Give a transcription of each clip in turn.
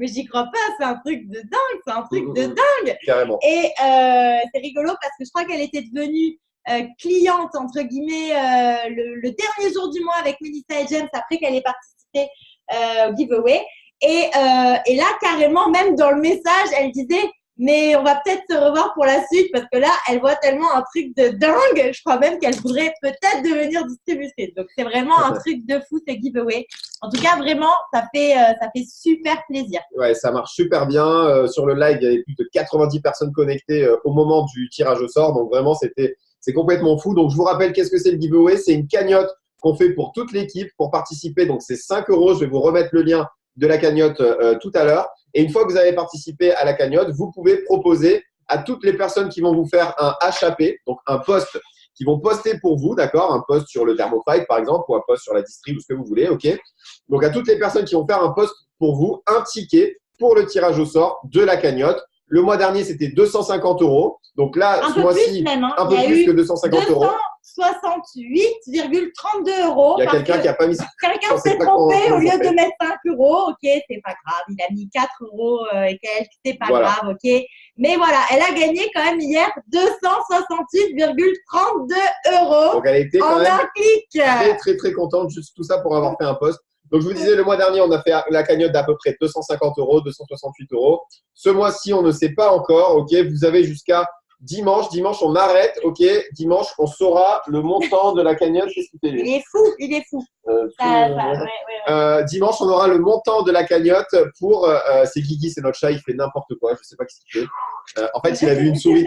mais j'y crois pas, c'est un truc de dingue, c'est un truc de dingue. Carrément. Et c'est rigolo parce que je crois qu'elle était devenue cliente, entre guillemets, le dernier jour du mois avec Melissa et James après qu'elle ait participé au giveaway. Et là, carrément, même dans le message, elle disait mais on va peut-être se revoir pour la suite parce que là, elle voit tellement un truc de dingue. Je crois même qu'elle voudrait peut-être devenir distributrice. Donc, c'est vraiment un truc de fou, ces giveaways. En tout cas, vraiment, ça fait super plaisir. Ouais, ça marche super bien. Sur le live, il y avait plus de 90 personnes connectées au moment du tirage au sort. Donc, vraiment, c'est complètement fou. Donc, je vous rappelle, qu'est-ce que c'est le giveaway? C'est une cagnotte qu'on fait pour toute l'équipe pour participer. Donc, c'est 5 €. Je vais vous remettre le lien de la cagnotte tout à l'heure. Et une fois que vous avez participé à la cagnotte, vous pouvez proposer à toutes les personnes qui vont vous faire un HAP, donc un post qui vont poster pour vous, d'accord, un post sur le Thermofite par exemple, ou un post sur la Distrib ou ce que vous voulez, ok. Donc à toutes les personnes qui vont faire un post pour vous, un ticket pour le tirage au sort de la cagnotte. Le mois dernier, c'était 250 €. Donc là, ce mois-ci, un peu plus que 250 €. 68,32 €. Il y a quelqu'un qui n'a pas mis ça. Quelqu'un s'est trompé au lieu de mettre 5 €. Ok, c'est pas grave. Il a mis 4 € et quelques. C'est pas grave, ok. Mais voilà, elle a gagné quand même hier 268,32 €. Donc elle a été quand même un clic. Très, très, très contente. Juste tout ça pour avoir fait un post. Donc, je vous disais, le mois dernier, on a fait la cagnotte d'à peu près 250 €, 268 €. Ce mois-ci, on ne sait pas encore. Ok, vous avez jusqu'à dimanche. Dimanche, on arrête. Ok, dimanche, on saura le montant de la cagnotte. Qu'est-ce qu'il fait, lui ? Il est fou, il est fou. Ouais. Dimanche, on aura le montant de la cagnotte pour. C'est Guigui, c'est notre chat. Il fait n'importe quoi. Je ne sais pas ce qu'il fait. En fait, il a vu une souris.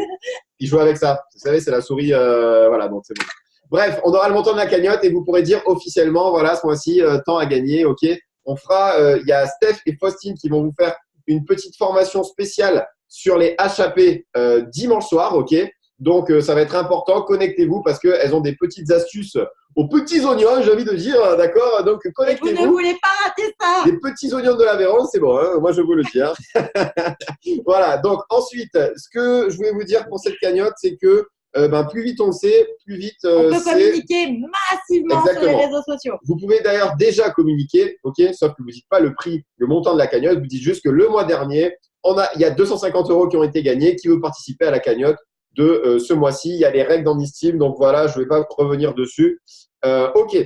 Il joue avec ça. Vous savez, c'est la souris. Voilà, donc c'est bon. Bref, on aura le montant de la cagnotte et vous pourrez dire officiellement, voilà, ce mois-ci, temps à gagner, ok. On fera, il y a Steph et Faustine qui vont vous faire une petite formation spéciale sur les HAP dimanche soir, ok. Donc, ça va être important, connectez-vous parce qu'elles ont des petites astuces aux petits oignons, j'ai envie de dire, d'accord. Donc, connectez-vous. Vous ne voulez pas rater ça. Les petits oignons de l'Aveyron, c'est bon, hein, moi je vous le dis. Hein. Voilà, donc ensuite, ce que je voulais vous dire pour cette cagnotte, c'est que plus vite on le sait, plus vite on peut communiquer massivement sur les réseaux sociaux. Vous pouvez d'ailleurs déjà communiquer, ok, sauf que vous ne dites pas le prix, le montant de la cagnotte, vous dites juste que le mois dernier, il y a 250 € qui ont été gagnés. Qui veut participer à la cagnotte de ce mois-ci? Il y a les règles dans Nistim, donc voilà, je ne vais pas revenir dessus. Ok,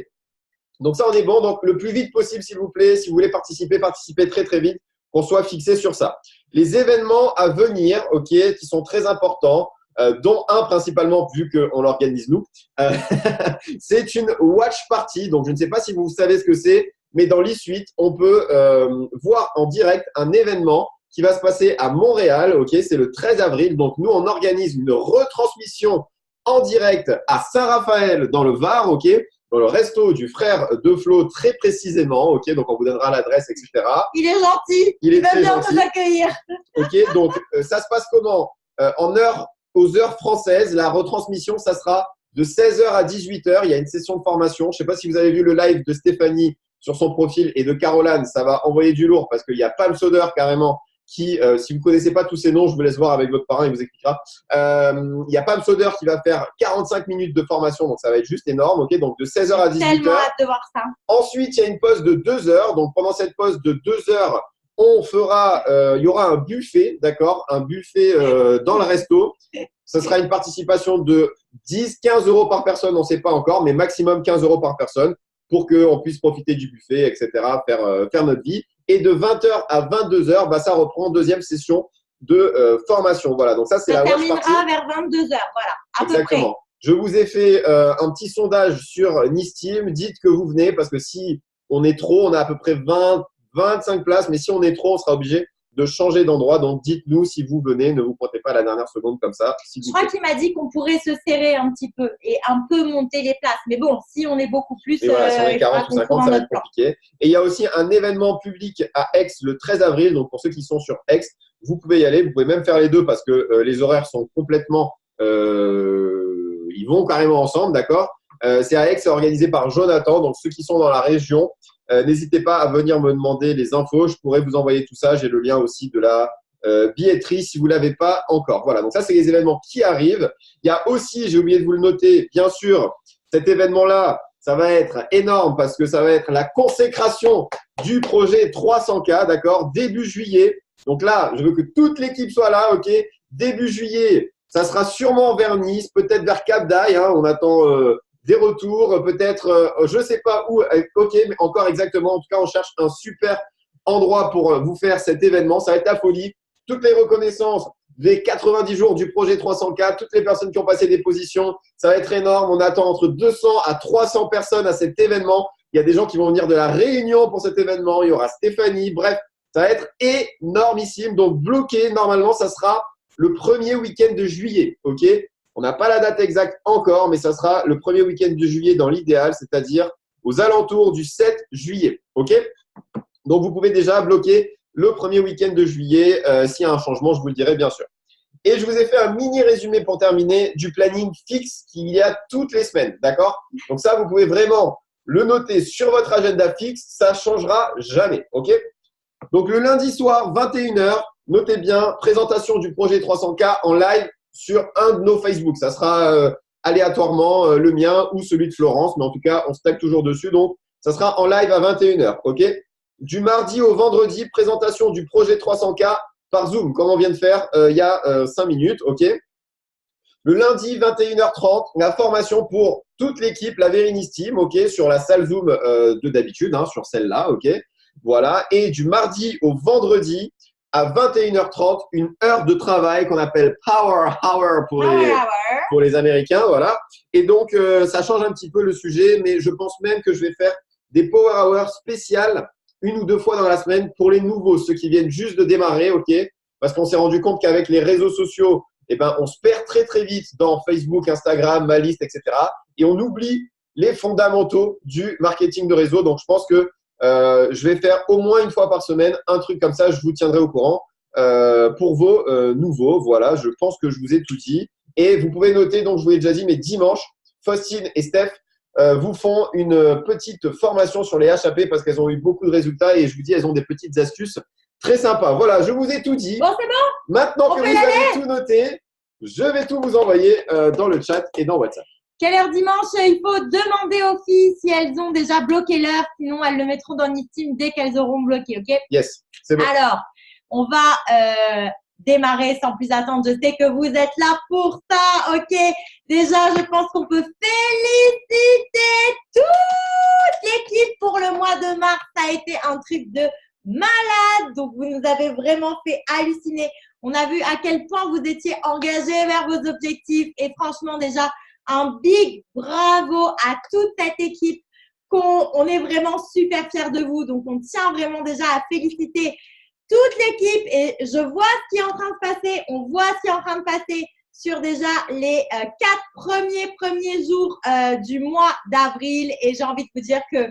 donc ça on est bon. Donc le plus vite possible, s'il vous plaît, si vous voulez participer, participez très très vite, qu'on soit fixé sur ça. Les événements à venir, ok, qui sont très importants. Dont un principalement vu qu'on l'organise nous. C'est une watch party. Donc, je ne sais pas si vous savez ce que c'est, mais dans l'e-suite, on peut voir en direct un événement qui va se passer à Montréal. Ok, c'est le 13 avril. Donc, nous, on organise une retransmission en direct à Saint-Raphaël dans le Var. Ok, dans le resto du frère de Flo, très précisément. Ok, donc on vous donnera l'adresse, etc. Il est gentil. Il va bien nous accueillir. Ok, donc ça se passe comment? Aux heures françaises, la retransmission, ça sera de 16 h à 18 h. Il y a une session de formation. Je ne sais pas si vous avez vu le live de Stéphanie sur son profil et de Caroline. Ça va envoyer du lourd parce qu'il y a Pam Soder carrément qui, si vous ne connaissez pas tous ces noms, je vous laisse voir avec votre parrain, il vous expliquera. Il y a Pam Soder qui va faire 45 minutes de formation, donc ça va être juste énorme. Okay, donc de 16 h à 18 h. Tellement hâte de voir ça. Ensuite, il y a une pause de 2 heures. Donc pendant cette pause de 2 heures, il y aura un buffet, d'accord, un buffet dans le resto. Ce sera une participation de 10-15 € par personne, on ne sait pas encore, mais maximum 15 € par personne pour qu'on puisse profiter du buffet, etc., faire notre vie. Et de 20 h à 22 h, ça reprend deuxième session de formation. Voilà, donc ça, c'est la watch party. Ça terminera vers 22 h, voilà, à Exactement. peu près. Je vous ai fait un petit sondage sur Nistim. Dites que vous venez parce que si on est trop, on a à peu près 25 places, mais si on est trop, on sera obligé de changer d'endroit. Donc, dites-nous si vous venez, ne vous pointez pas à la dernière seconde comme ça. Je crois qu'il m'a dit qu'on pourrait se serrer un petit peu et un peu monter les places. Mais bon, si on est beaucoup plus… Voilà, si on est 40 ou 50, ça va être compliqué. Et il y a aussi un événement public à Aix le 13 avril. Donc, pour ceux qui sont sur Aix, vous pouvez y aller. Vous pouvez même faire les deux parce que les horaires sont complètement… ils vont carrément ensemble, d'accord. C'est à Aix, c'est organisé par Jonathan. Donc, ceux qui sont dans la région, n'hésitez pas à venir me demander les infos. Je pourrais vous envoyer tout ça. J'ai le lien aussi de la billetterie si vous ne l'avez pas encore. Voilà, donc ça, c'est les événements qui arrivent. Il y a aussi, j'ai oublié de vous le noter, bien sûr, cet événement-là ça va être énorme parce que ça va être la consécration du projet 300K, d'accord, début juillet. Donc là, je veux que toute l'équipe soit là, ok. Début juillet, ça sera sûrement vers Nice, peut-être vers Cap d'Aille. Hein, on attend des retours, peut-être, je ne sais pas où, ok, mais encore exactement. En tout cas, on cherche un super endroit pour vous faire cet événement. Ça va être la folie. Toutes les reconnaissances des 90 jours du projet 300K, toutes les personnes qui ont passé des positions, ça va être énorme. On attend entre 200 à 300 personnes à cet événement. Il y a des gens qui vont venir de la Réunion pour cet événement. Il y aura Stéphanie. Bref, ça va être énormissime. Donc, bloqué, normalement, ça sera le premier week-end de juillet. OK? On n'a pas la date exacte encore, mais ça sera le premier week-end de juillet dans l'idéal, c'est-à-dire aux alentours du 7 juillet. OK? Donc, vous pouvez déjà bloquer le premier week-end de juillet. S'il y a un changement, je vous le dirai bien sûr. Et je vous ai fait un mini résumé pour terminer du planning fixe qu'il y a toutes les semaines. D'accord? Donc ça, vous pouvez vraiment le noter sur votre agenda fixe. Ça ne changera jamais. OK? Donc le lundi soir, 21h, notez bien, présentation du projet 300K en live sur un de nos Facebook. Ça sera aléatoirement le mien ou celui de Florence. Mais en tout cas, on se tape toujours dessus. Donc, ça sera en live à 21h. OK? Du mardi au vendredi, présentation du projet 300K par Zoom, comme on vient de faire il y a 5 minutes. OK. Le lundi, 21h30, la formation pour toute l'équipe, la Verinis Team, OK, sur la salle Zoom de d'habitude, hein, sur celle-là. OK. Voilà. Et du mardi au vendredi, à 21h30, une heure de travail qu'on appelle Power Hour pour les Américains. Voilà. Et donc, ça change un petit peu le sujet, mais je pense même que je vais faire des Power Hours spéciales une ou deux fois dans la semaine pour les nouveaux, ceux qui viennent juste de démarrer, ok? Parce qu'on s'est rendu compte qu'avec les réseaux sociaux, eh ben, on se perd très très vite dans Facebook, Instagram, ma liste, etc. Et on oublie les fondamentaux du marketing de réseau. Donc, je pense que je vais faire au moins une fois par semaine un truc comme ça. Je vous tiendrai au courant pour vos nouveaux. Voilà, je pense que je vous ai tout dit. Et vous pouvez noter, donc je vous l'ai déjà dit, mais dimanche, Faustine et Steph vous font une petite formation sur les HAP parce qu'elles ont eu beaucoup de résultats et je vous dis, elles ont des petites astuces très sympas. Voilà, je vous ai tout dit. Bon, c'est bon? Maintenant que vous avez tout noté, je vais tout vous envoyer dans le chat et dans WhatsApp. Quelle heure dimanche? Il faut demander aux filles si elles ont déjà bloqué l'heure, sinon elles le mettront dans Nistim dès qu'elles auront bloqué, ok? Yes, c'est bon. Alors, on va démarrer sans plus attendre. Je sais que vous êtes là pour ça, ok? Déjà, je pense qu'on peut féliciter toute l'équipe pour le mois de mars. Ça a été un truc de malade. Donc, vous nous avez vraiment fait halluciner. On a vu à quel point vous étiez engagés vers vos objectifs. Et franchement, déjà, un big bravo à toute cette équipe. On est vraiment super fiers de vous. Donc, on tient vraiment déjà à féliciter toute l'équipe. Et je vois ce qui est en train de passer. On voit ce qui est en train de passer sur déjà les 4 premiers jours du mois d'avril. Et j'ai envie de vous dire que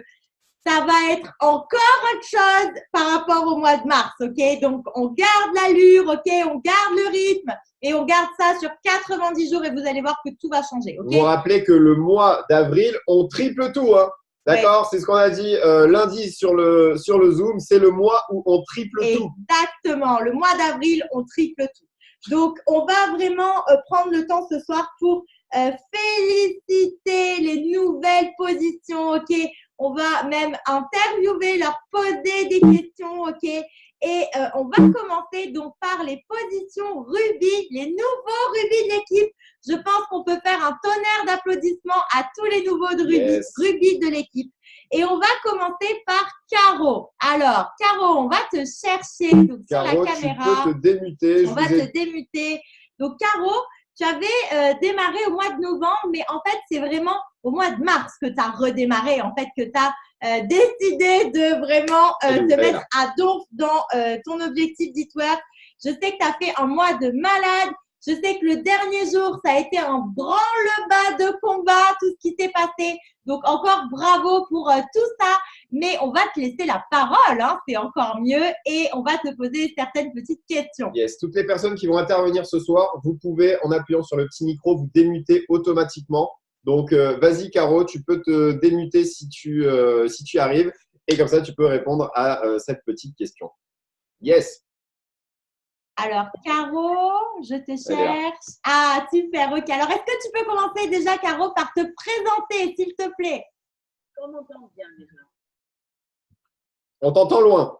ça va être encore autre chose par rapport au mois de mars, ok? Donc, on garde l'allure, ok? On garde le rythme et on garde ça sur 90 jours et vous allez voir que tout va changer, ok? Vous vous rappelez que le mois d'avril, on triple tout, hein? D'accord? Ouais. C'est ce qu'on a dit lundi sur le Zoom. C'est le mois où on triple tout. Exactement. Le mois d'avril, on triple tout. Donc, on va vraiment prendre le temps ce soir pour féliciter les nouvelles positions, ok? On va même interviewer, leur poser des questions, ok? Et on va commencer donc par les positions rubis, les nouveaux rubis de l'équipe. Je pense qu'on peut faire un tonnerre d'applaudissements à tous les nouveaux rubis de l'équipe. Et on va commencer par Caro. Alors, Caro, on va te chercher donc, Caro, sur la caméra. Tu peux te démuter. On va te démuter. Donc, Caro, tu avais démarré au mois de novembre, mais en fait, c'est vraiment au mois de mars que tu as redémarré, en fait, que tu as décidé de vraiment te mettre à donf dans ton objectif d'Eatwork. Je sais que tu as fait un mois de malade. Je sais que le dernier jour, ça a été un branle-bas de combat, tout ce qui s'est passé. Donc, encore bravo pour tout ça. Mais on va te laisser la parole, hein, c'est encore mieux. Et on va te poser certaines petites questions. Yes, toutes les personnes qui vont intervenir ce soir, vous pouvez, en appuyant sur le petit micro, vous démuter automatiquement. Donc, vas-y, Caro, tu peux te démuter si tu arrives. Et comme ça, tu peux répondre à cette petite question. Yes. Alors, Caro, je te cherche. Ah, super, ok. Alors, est-ce que tu peux commencer déjà, Caro, par te présenter, s'il te plaît? qu'on m'entend bien déjà. On t'entend loin.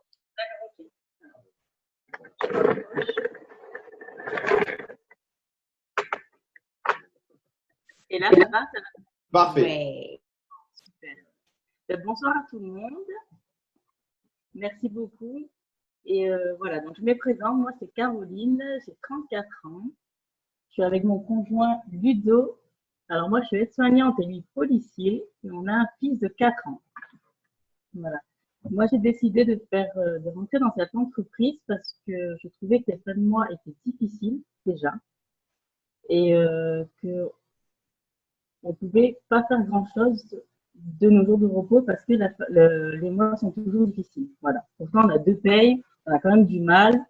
Et là, ça va, ça va. Parfait. Ouais. Super. Bonsoir à tout le monde. Merci beaucoup. Et voilà, donc je me présente. Moi, c'est Caroline. J'ai 34 ans. Je suis avec mon conjoint Ludo. Alors, moi, je suis aide-soignante et lui policier. Et on a un fils de 4 ans. Voilà. Moi, j'ai décidé de rentrer dans cette entreprise parce que je trouvais que les fins de mois étaient difficiles déjà et que on pouvait pas faire grand-chose de nos jours de repos parce que les mois sont toujours difficiles. Voilà. Pourtant, on a 2 payes, on a quand même du mal.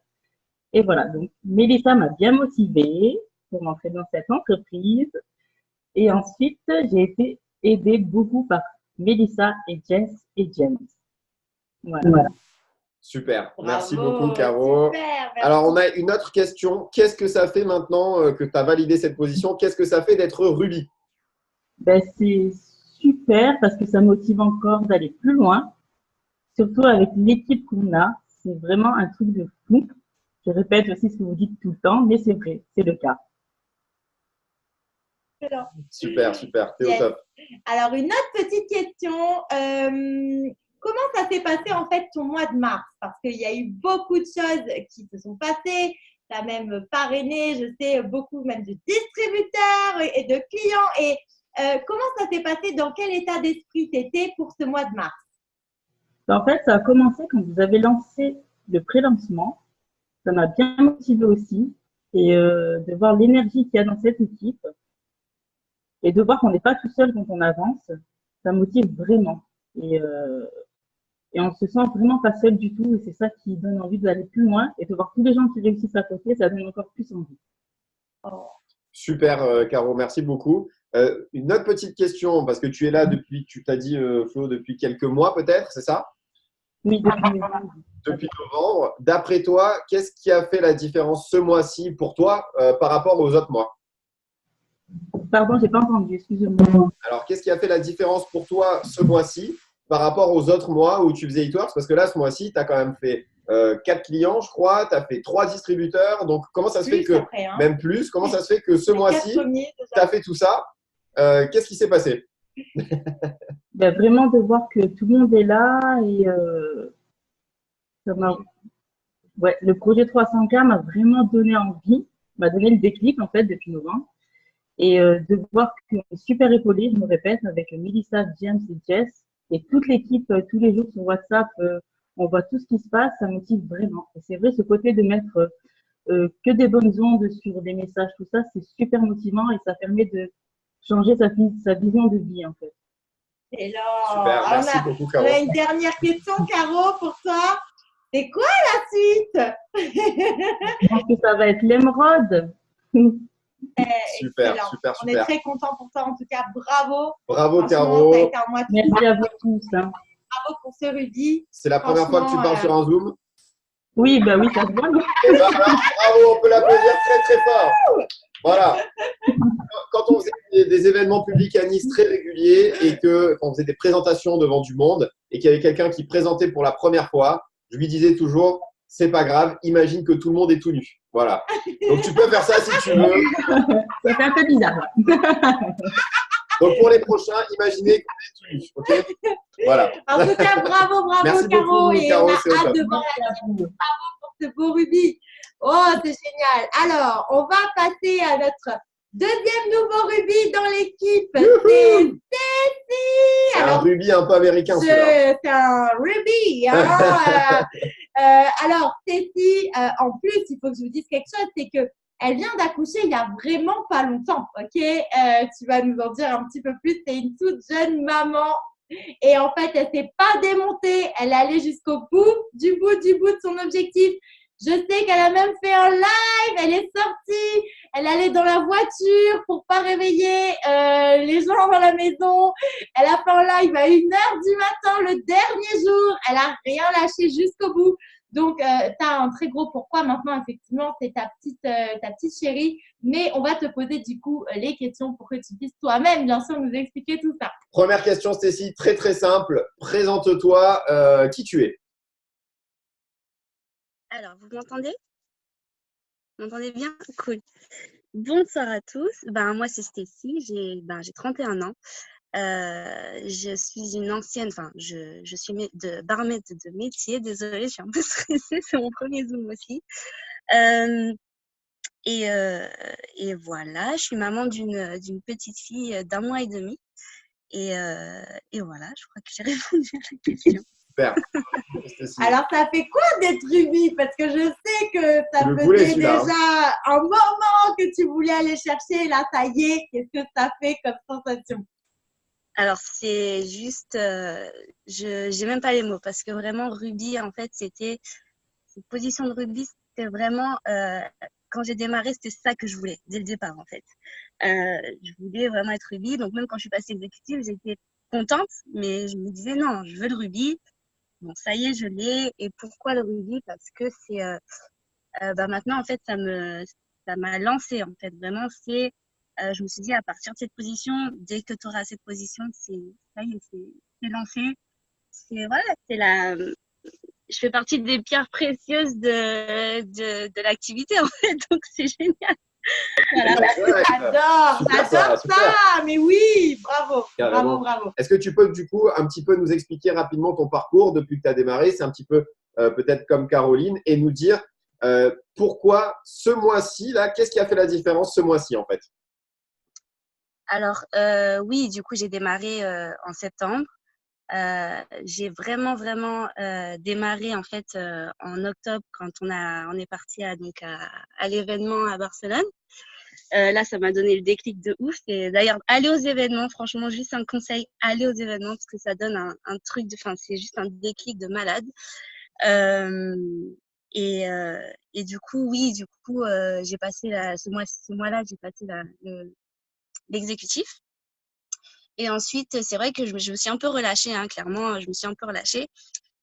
Et voilà. Donc, Mélissa m'a bien motivée pour rentrer dans cette entreprise. Et ensuite, j'ai été aidée beaucoup par Mélissa et Jess et James. Voilà. Super. Bravo, Merci beaucoup, Caro. Super, merci. Alors, on a une autre question. Qu'est-ce que ça fait maintenant que tu as validé cette position? Qu'est-ce que ça fait d'être Ruby? Ben, c'est super parce que ça motive encore d'aller plus loin, surtout avec l'équipe qu'on a. C'est vraiment un truc de fou. Je répète aussi ce que vous dites tout le temps, mais c'est vrai, c'est le cas. Super, super. T'es au Yes. top. Alors, une autre petite question. Comment ça s'est passé en fait ton mois de mars? Parce qu'il y a eu beaucoup de choses qui se sont passées. Tu as même parrainé, je sais, beaucoup même de distributeurs et de clients. Et comment ça s'est passé? Dans quel état d'esprit tu étais pour ce mois de mars? En fait, ça a commencé quand vous avez lancé le pré-lancement. Ça m'a bien motivé aussi. Et de voir l'énergie qu'il y a dans cette équipe et de voir qu'on n'est pas tout seul quand on avance, ça motive vraiment. Et on se sent vraiment pas seul du tout. Et c'est ça qui donne envie d'aller plus loin. Et de voir tous les gens qui réussissent à côté, ça donne encore plus envie. Oh. Super, Caro. Merci beaucoup. Une autre petite question, parce que tu es là depuis, tu t'as dit, Flo, depuis quelques mois peut-être, c'est ça? Oui, Depuis novembre. D'après toi, qu'est-ce qui a fait la différence ce mois-ci pour toi par rapport aux autres mois? Pardon, j'ai pas entendu, excusez-moi. Alors, qu'est-ce qui a fait la différence pour toi ce mois-ci par rapport aux autres mois où tu faisais Eatworks? Parce que là, ce mois-ci, tu as quand même fait 4 clients, je crois, tu as fait 3 distributeurs. Donc, comment ça se fait que, après, hein. même plus, comment ça se fait que ce mois-ci, tu as fait tout ça? Qu'est-ce qui s'est passé? Ben, vraiment de voir que tout le monde est là et ouais, le projet 300K m'a vraiment donné envie, m'a donné le déclic en fait depuis novembre. Et de voir qu'on est super épaulé, je me répète, avec Melissa, James et Jess et toute l'équipe tous les jours sur WhatsApp, on voit tout ce qui se passe, ça motive vraiment. Et c'est vrai, ce côté de mettre que des bonnes ondes sur des messages, tout ça, c'est super motivant et ça permet de changer sa vision de vie en fait. Et là, Super, merci beaucoup, Caro. On a une dernière question, Caro, pour toi. C'est quoi la suite? Je pense que ça va être l'émeraude. Super, excellent. super, On est super. très contents pour toi, en tout cas, bravo. Bravo, Franchement, Caro. ça a été un mois de Merci à vous tous. Hein. bravo pour ce Ruby. C'est la première fois que tu parles sur un Zoom? Oui, ben oui, ça se voit. Non. Eh ben, bravo, on peut l'applaudir très très fort. Voilà. Quand on faisait des événements publics à Nice très réguliers et que quand on faisait des présentations devant du monde et qu'il y avait quelqu'un qui présentait pour la première fois, je lui disais toujours, c'est pas grave, imagine que tout le monde est tout nu. Voilà. Donc tu peux faire ça si tu veux. Ça fait un peu bizarre. Donc pour les prochains, imaginez qu'on est tout nu. Ok? Voilà. En tout cas, bravo, Merci Caro. beaucoup, Et Caro, on a c'est au top. hâte de voir la suite. Bravo pour ce beau Ruby. Oh, c'est génial. Alors, on va passer à notre deuxième nouveau Ruby dans l'équipe. C'est Cécile. C'est un Ruby un peu américain, celui-là. C'est un Ruby. Hein. Alors, Cécile, en plus, il faut que je vous dise quelque chose, c'est que elle vient d'accoucher il y a vraiment pas longtemps, ok? Tu vas nous en dire un petit peu plus. C'est une toute jeune maman et en fait, elle s'est pas démontée. Elle est allée jusqu'au bout de son objectif. Je sais qu'elle a même fait un live. Elle est sortie. Elle allait dans la voiture pour pas réveiller les gens dans la maison. Elle a fait un live à 1h du matin le dernier jour. Elle a rien lâché jusqu'au bout. Donc, tu as un très gros pourquoi. Maintenant, effectivement, c'est ta petite chérie. Mais on va te poser du coup les questions pour que tu puisses toi-même, bien sûr, nous expliquer tout ça. Première question, Stécie, très très simple. Présente-toi, qui tu es. Alors, vous m'entendez? Vous m'entendez bien? Cool. Bonsoir à tous. Moi, c'est Stécie. J'ai 31 ans. Je suis une ancienne, je suis barmaid de métier. Désolée, je suis un peu stressée. C'est mon premier Zoom aussi. Et voilà, je suis maman d'une petite fille d'1 mois et demi. Et voilà, je crois que j'ai répondu à la question. Super. Alors, ça fait quoi d'être Ruby? Parce que je sais que ça faisait déjà un moment que tu voulais aller chercher. Là, ça y est, qu'est-ce que ça fait comme sensation? Alors, c'est juste, j'ai même pas les mots parce que vraiment, Ruby, en fait, cette position de Ruby, c'était vraiment, quand j'ai démarré, c'était ça que je voulais dès le départ, en fait. Je voulais vraiment être Ruby. Donc, même quand je suis passée exécutive, j'étais contente, mais je me disais non, je veux le Ruby. Bon, ça y est, je l'ai. Et pourquoi le Ruby? Parce que c'est, maintenant, en fait, ça m'a lancée, en fait. Vraiment, je me suis dit, à partir de cette position, dès que tu auras cette position, ça y est, c'est lancé. Voilà, je fais partie des pierres précieuses de l'activité, en fait. Donc, c'est génial. Voilà. J'adore ça. Mais oui, bravo. Carrément. Bravo. Est-ce que tu peux du coup un petit peu nous expliquer rapidement ton parcours depuis que tu as démarré? C'est un petit peu peut-être comme Caroline et nous dire pourquoi ce mois-ci, là, qu'est-ce qui a fait la différence ce mois-ci en fait? Alors, oui, du coup, j'ai démarré en septembre. J'ai vraiment démarré en fait en octobre quand on est parti à l'événement à Barcelone. Là, ça m'a donné le déclic de ouf. Et d'ailleurs, aller aux événements, franchement, juste un conseil, aller aux événements parce que ça donne un truc c'est juste un déclic de malade. Et du coup, oui, j'ai passé ce mois-là, j'ai passé l'exécutif. Et ensuite, c'est vrai que je me suis un peu relâchée, hein, clairement, je me suis un peu relâchée.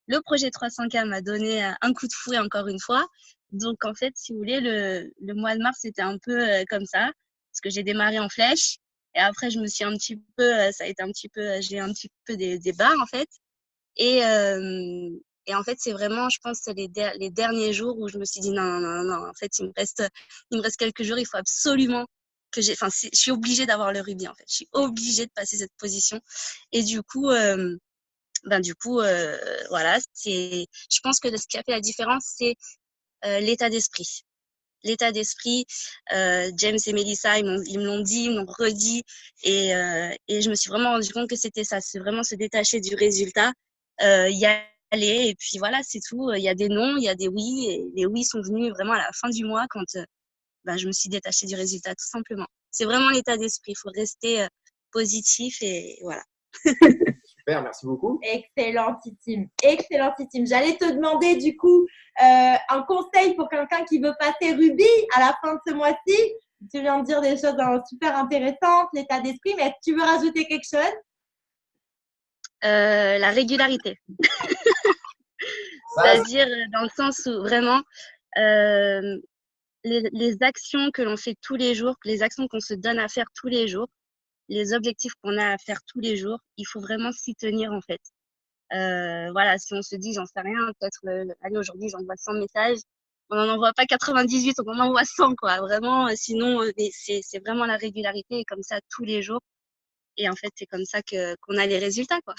Le projet 300K m'a donné un coup de fouet encore une fois. Donc, en fait, si vous voulez, le mois de mars, c'était un peu comme ça, parce que j'ai démarré en flèche. Et après, je me suis un petit peu, j'ai un petit peu des barres, en fait. Et en fait, c'est vraiment, je pense, les derniers jours où je me suis dit, non, en fait, il me reste quelques jours, il faut absolument que je suis obligée d'avoir le Ruby, en fait. Je suis obligée de passer cette position. Et du coup, voilà, je pense que ce qui a fait la différence, c'est l'état d'esprit. L'état d'esprit, James et Melissa, ils me l'ont dit, ils m'ont redit, et je me suis vraiment rendu compte que c'était ça, c'est vraiment se détacher du résultat, y aller, et puis voilà, c'est tout. Il y a des non, il y a des oui, et les oui sont venus vraiment à la fin du mois quand je me suis détachée du résultat, tout simplement. C'est vraiment l'état d'esprit, il faut rester positif, et voilà. Super, merci beaucoup. Excellentissime. J'allais te demander du coup un conseil pour quelqu'un qui veut passer Ruby à la fin de ce mois-ci. Tu viens de dire des choses super intéressantes, l'état d'esprit, mais est-ce que tu veux rajouter quelque chose? La régularité. C'est-à-dire dans le sens où vraiment les actions que l'on fait tous les jours, les actions qu'on se donne à faire tous les jours, les objectifs qu'on a à faire tous les jours, il faut vraiment s'y tenir en fait. Voilà, si on se dit, j'en sais rien, peut-être, allez, aujourd'hui, j'envoie 100 messages, on n'en envoie pas 98, on en envoie 100, quoi. Vraiment, sinon, c'est vraiment la régularité, et comme ça, tous les jours. Et en fait, c'est comme ça qu'on a les résultats, quoi.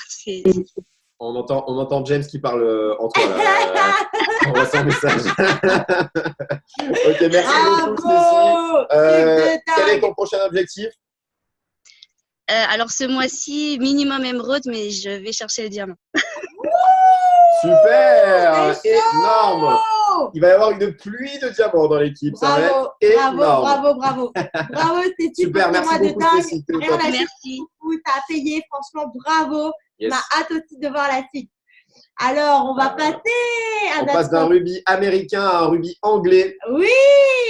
On entend James qui parle entre eux, là. On voit son message. Ok, merci beaucoup, Stécie. Quel est ton prochain objectif? Alors, ce mois-ci, minimum émeraude, mais je vais chercher le diamant. Super! Énorme! Il va y avoir une pluie de diamants dans l'équipe. Ça va être énorme. Bravo, c'est super. Merci beaucoup, Stécie. Merci. Ça a payé, franchement, bravo. Yes. On a hâte aussi de voir la suite. Alors, on va passer à passe d'un Ruby américain à un Ruby anglais. Oui,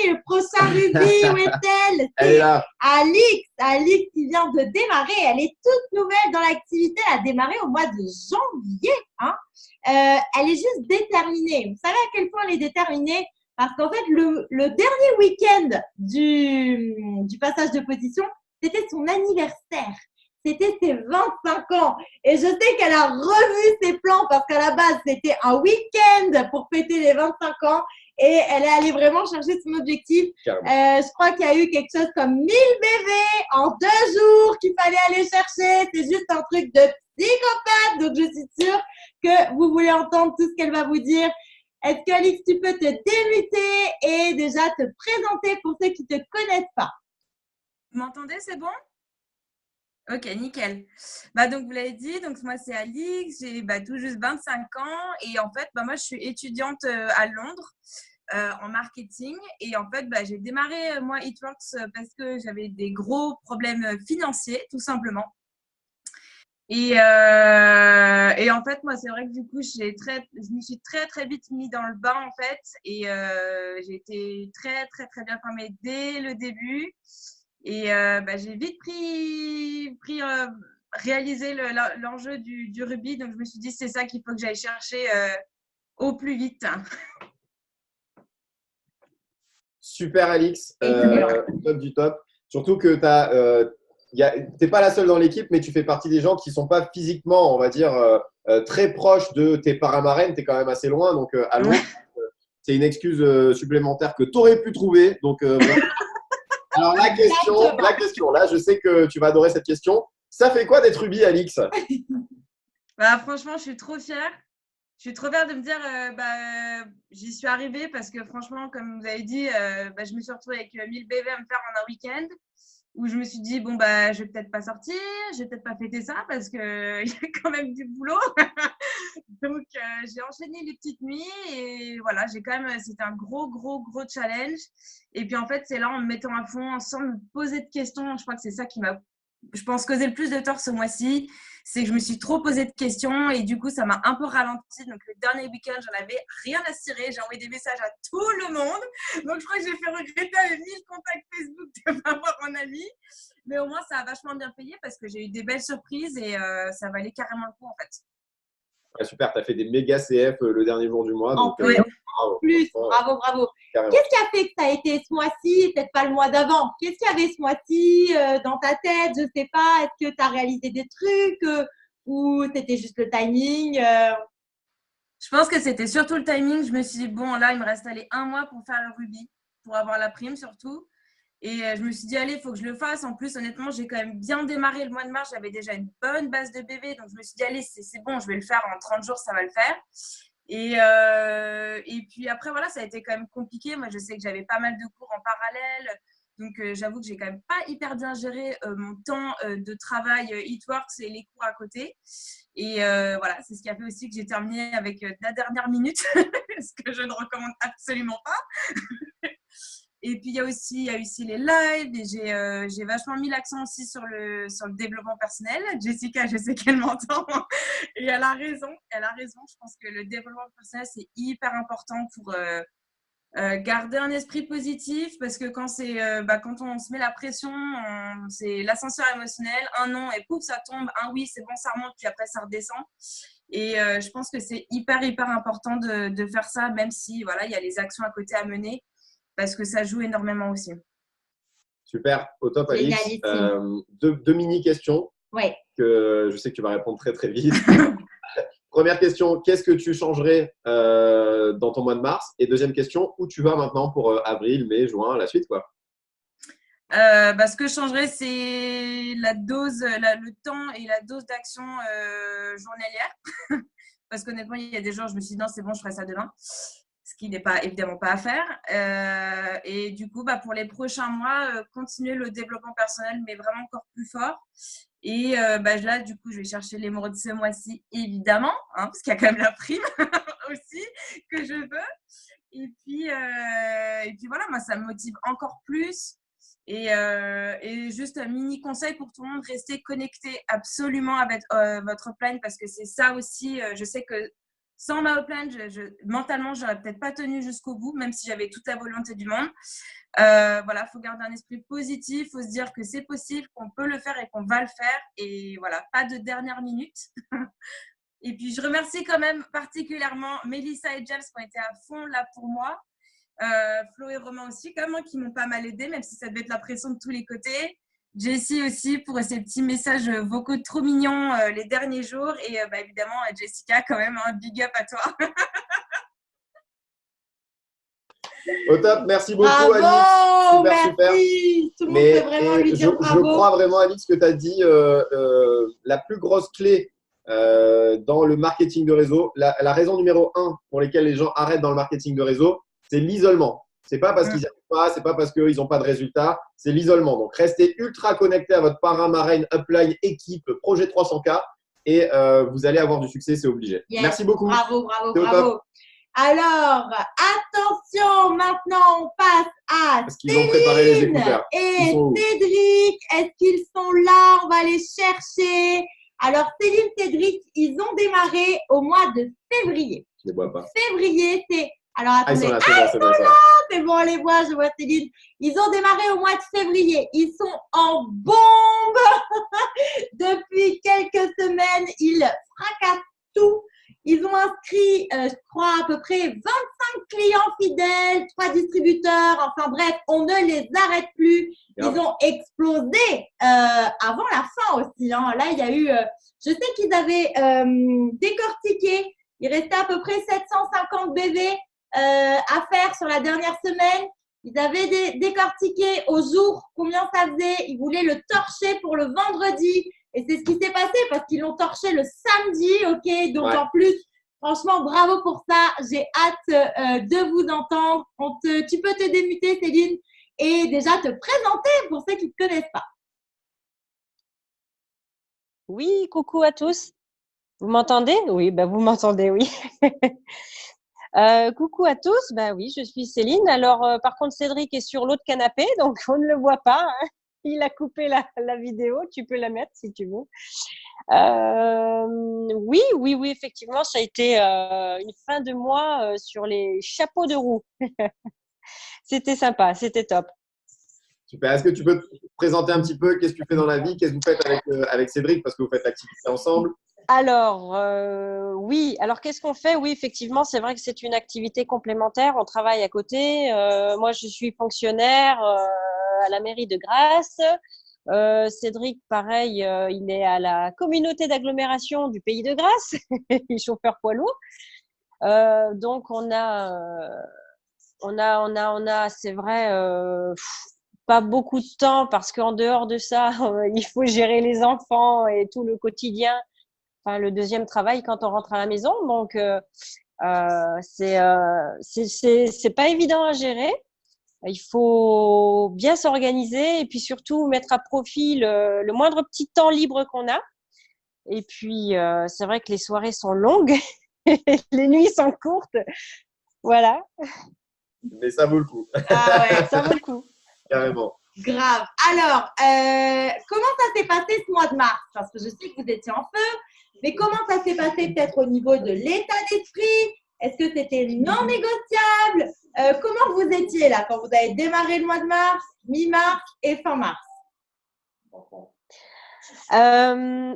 le prochain Ruby, où est-elle? Elle est là. Alix qui vient de démarrer. Elle est toute nouvelle dans l'activité. Elle a démarré au mois de janvier. Hein. elle est juste déterminée. Vous savez à quel point elle est déterminée? Parce qu'en fait, le dernier week-end du passage de position, c'était son anniversaire. C'était ses 25 ans. Et je sais qu'elle a revu ses plans parce qu'à la base, c'était un week-end pour fêter les 25 ans. Et elle est allée vraiment chercher son objectif. Je crois qu'il y a eu quelque chose comme 1000 bébés en 2 jours qu'il fallait aller chercher. C'est juste un truc de psychopathe. Donc, je suis sûre que vous voulez entendre tout ce qu'elle va vous dire. Est-ce que, Alix, tu peux te démuter et déjà te présenter pour ceux qui ne te connaissent pas? Vous m'entendez, c'est bon? Ok, nickel. Donc, vous l'avez dit, donc moi, c'est Alix, j'ai tout juste 25 ans et en fait, moi, je suis étudiante à Londres en marketing et en fait, j'ai démarré, moi, Eatworks parce que j'avais des gros problèmes financiers, tout simplement. Et en fait, moi, c'est vrai que du coup, je me suis très, très vite mis dans le bain, en fait, et j'ai été très, très, très bien formée dès le début. Et j'ai vite réalisé l'enjeu du rugby. Donc, je me suis dit, c'est ça qu'il faut que j'aille chercher au plus vite. Super, Alix. Top du top. Surtout que tu n'es pas la seule dans l'équipe, mais tu fais partie des gens qui ne sont pas physiquement, on va dire, très proches de tes paramarraines. Tu es quand même assez loin. Donc, à Londres, c'est une excuse supplémentaire que tu aurais pu trouver. Donc, voilà. Alors, la question, là, je sais que tu vas adorer cette question. Ça fait quoi d'être rugby, Alix? Franchement, je suis trop fière. Je suis trop fière de me dire, j'y suis arrivée parce que franchement, comme vous avez dit, je me suis retrouvée avec 1000 bébés à me faire en un week-end où je me suis dit, je vais peut-être pas sortir, je vais peut-être pas fêter ça parce qu'il y a quand même du boulot. Donc, j'ai enchaîné les petites nuits et voilà, c'était un gros, gros, gros challenge. Et puis, en fait, c'est là, en me mettant à fond, sans me poser de questions, je crois que c'est ça qui m'a, je pense, causé le plus de tort ce mois-ci. C'est que je me suis trop posé de questions et du coup, ça m'a un peu ralenti. Donc, le dernier week-end, j'en avais rien à cirer. J'ai envoyé des messages à tout le monde. Donc, je crois que j'ai fait regretter à 1000 contacts Facebook de ne pas avoir un ami. Mais au moins, ça a vachement bien payé parce que j'ai eu des belles surprises et ça valait carrément le coup, en fait. Ouais, super, tu as fait des méga CF le dernier jour du mois. Donc, bravo. Bravo. Qu'est-ce qui a fait que ça a été ce mois-ci, peut-être pas le mois d'avant? Qu'est-ce qu'il y avait ce mois-ci dans ta tête? Je sais pas. Est-ce que tu as réalisé des trucs ou c'était juste le timing? Je pense que c'était surtout le timing. Je me suis dit, là, il me reste un mois pour faire le rugby, pour avoir la prime surtout. Et je me suis dit, allez, il faut que je le fasse. En plus, honnêtement, j'ai quand même bien démarré le mois de mars. J'avais déjà une bonne base de bébés. Donc, je me suis dit, allez, c'est bon, je vais le faire en 30 jours, ça va le faire. Et puis après, voilà, ça a été quand même compliqué. Moi, je sais que j'avais pas mal de cours en parallèle. Donc, j'avoue que j'ai quand même pas hyper bien géré mon temps de travail Eatworks et les cours à côté. Et voilà, c'est ce qui a fait aussi que j'ai terminé avec la dernière minute, ce que je ne recommande absolument pas. Et puis, il y a aussi les lives et j'ai vachement mis l'accent aussi sur le développement personnel. Jessica, je sais qu'elle m'entend et elle a raison. Je pense que le développement personnel, c'est hyper important pour garder un esprit positif parce que quand on se met la pression, c'est l'ascenseur émotionnel. Un non et pouf, ça tombe. Un oui, c'est bon, ça remonte, puis après, ça redescend. Et je pense que c'est hyper, hyper important de faire ça, même si voilà, il y a les actions à côté à mener. Parce que ça joue énormément aussi. Super, au top, Alix. Deux mini-questions que je sais que tu vas répondre très, très vite. Première question, qu'est-ce que tu changerais dans ton mois de mars? Et deuxième question, où tu vas maintenant pour avril, mai, juin, la suite, quoi? Ce que je changerais, c'est la dose, le temps et la dose d'action journalière. Parce qu'honnêtement, il y a des jours, je me suis dit non, c'est bon, je ferai ça demain. Ce qui n'est pas évidemment pas à faire. Et du coup, pour les prochains mois, continuer le développement personnel, mais vraiment encore plus fort. Et là, du coup, je vais chercher l'émeraude ce mois-ci, évidemment, parce qu'il y a quand même la prime aussi que je veux. Et puis voilà, moi, ça me motive encore plus. Et juste un mini conseil pour tout le monde, restez connecté absolument avec votre upline parce que c'est ça aussi, je sais que sans ma upline, mentalement, je n'aurais peut-être pas tenu jusqu'au bout, même si j'avais toute la volonté du monde. Voilà, il faut garder un esprit positif, il faut se dire que c'est possible, qu'on peut le faire et qu'on va le faire. Et voilà, pas de dernière minute. Et puis, je remercie quand même particulièrement Mélissa et James qui ont été à fond là pour moi. Flo et Romain aussi, quand même, qui m'ont pas mal aidé, même si ça devait être la pression de tous les côtés. Jessie aussi pour ces petits messages vocaux trop mignons les derniers jours. Et évidemment, Jessica, quand même, un big up à toi. Au top, merci beaucoup, Bravo, Alix. Super, merci. Tout le monde peut vraiment lui dire je bravo. crois vraiment, Alix, que tu as dit la plus grosse clé dans le marketing de réseau. La raison numéro 1 pour laquelle les gens arrêtent dans le marketing de réseau, c'est l'isolement. C'est pas parce qu'ils n'arrivent pas, c'est pas parce qu'ils n'ont pas de résultats, c'est l'isolement. Donc, restez ultra connecté à votre parrain, marraine, upline, équipe, projet 300K et vous allez avoir du succès, c'est obligé. Yes. Merci beaucoup. Bravo, bravo, C'est au bravo. top. Alors, attention, maintenant on passe à Parce qu'ils ont préparé les écouteurs. et Ils sont où? Cédric. Est-ce qu'ils sont là? On va les chercher. Alors, Céline, Cédric, ils ont démarré au mois de février. Je ne les vois pas. Février, c'est… Alors, Ah, ils attendez. sont là, c'est bon, c'est bon. Ça. C'est bon, on les voit, je vois Céline. Ils ont démarré au mois de février. Ils sont en bombe depuis quelques semaines. Ils fracassent tout. Ils ont inscrit, je crois, à peu près 25 clients fidèles, 3 distributeurs. Enfin bref, on ne les arrête plus. Ils ont explosé avant la fin aussi. Hein. Là, il y a eu… je sais qu'ils avaient décortiqué. Il restait à peu près 750 BV à faire sur la dernière semaine. Ils avaient décortiqué au jour combien ça faisait. Ils voulaient le torcher pour le vendredi. Et c'est ce qui s'est passé parce qu'ils l'ont torché le samedi. OK, donc en plus, franchement, bravo pour ça. J'ai hâte de vous entendre. Tu peux te démuter, Céline, et déjà te présenter pour ceux qui ne te connaissent pas. Oui, coucou à tous. Vous m'entendez? Oui, vous m'entendez, oui. Coucou à tous. Oui, je suis Céline. Alors, par contre, Cédric est sur l'autre canapé, donc on ne le voit pas. Hein. Il a coupé la vidéo. Tu peux la mettre si tu veux. Oui, effectivement, ça a été une fin de mois sur les chapeaux de roue. C'était sympa, c'était top. Super. Est-ce que tu peux te présenter un petit peu qu'est-ce que tu fais dans la vie? Qu'est-ce que vous faites avec Cédric parce que vous faites l'activité ensemble? Alors, oui. Alors, qu'est-ce qu'on fait? Oui, effectivement, c'est vrai que c'est une activité complémentaire. On travaille à côté. Moi, je suis fonctionnaire à la mairie de Grasse. Cédric, pareil, il est à la communauté d'agglomération du Pays de Grasse. Il est chauffeur poids lourd. Donc, on a, c'est vrai, pas beaucoup de temps parce qu'en dehors de ça, il faut gérer les enfants et tout le quotidien. Enfin, le deuxième travail quand on rentre à la maison. Donc, c'est pas évident à gérer. Il faut bien s'organiser et puis surtout mettre à profit le moindre petit temps libre qu'on a. Et puis, c'est vrai que les soirées sont longues, les nuits sont courtes. Voilà. Mais ça vaut le coup. Ah ouais, ça vaut le coup. Carrément. Grave. Alors, comment ça s'est passé ce mois de mars? Parce que je sais que vous étiez en feu. Mais comment ça s'est passé peut-être au niveau de l'état d'esprit? Est-ce que c'était non négociable? Comment vous étiez là quand vous avez démarré le mois de mars, mi-mars et fin mars?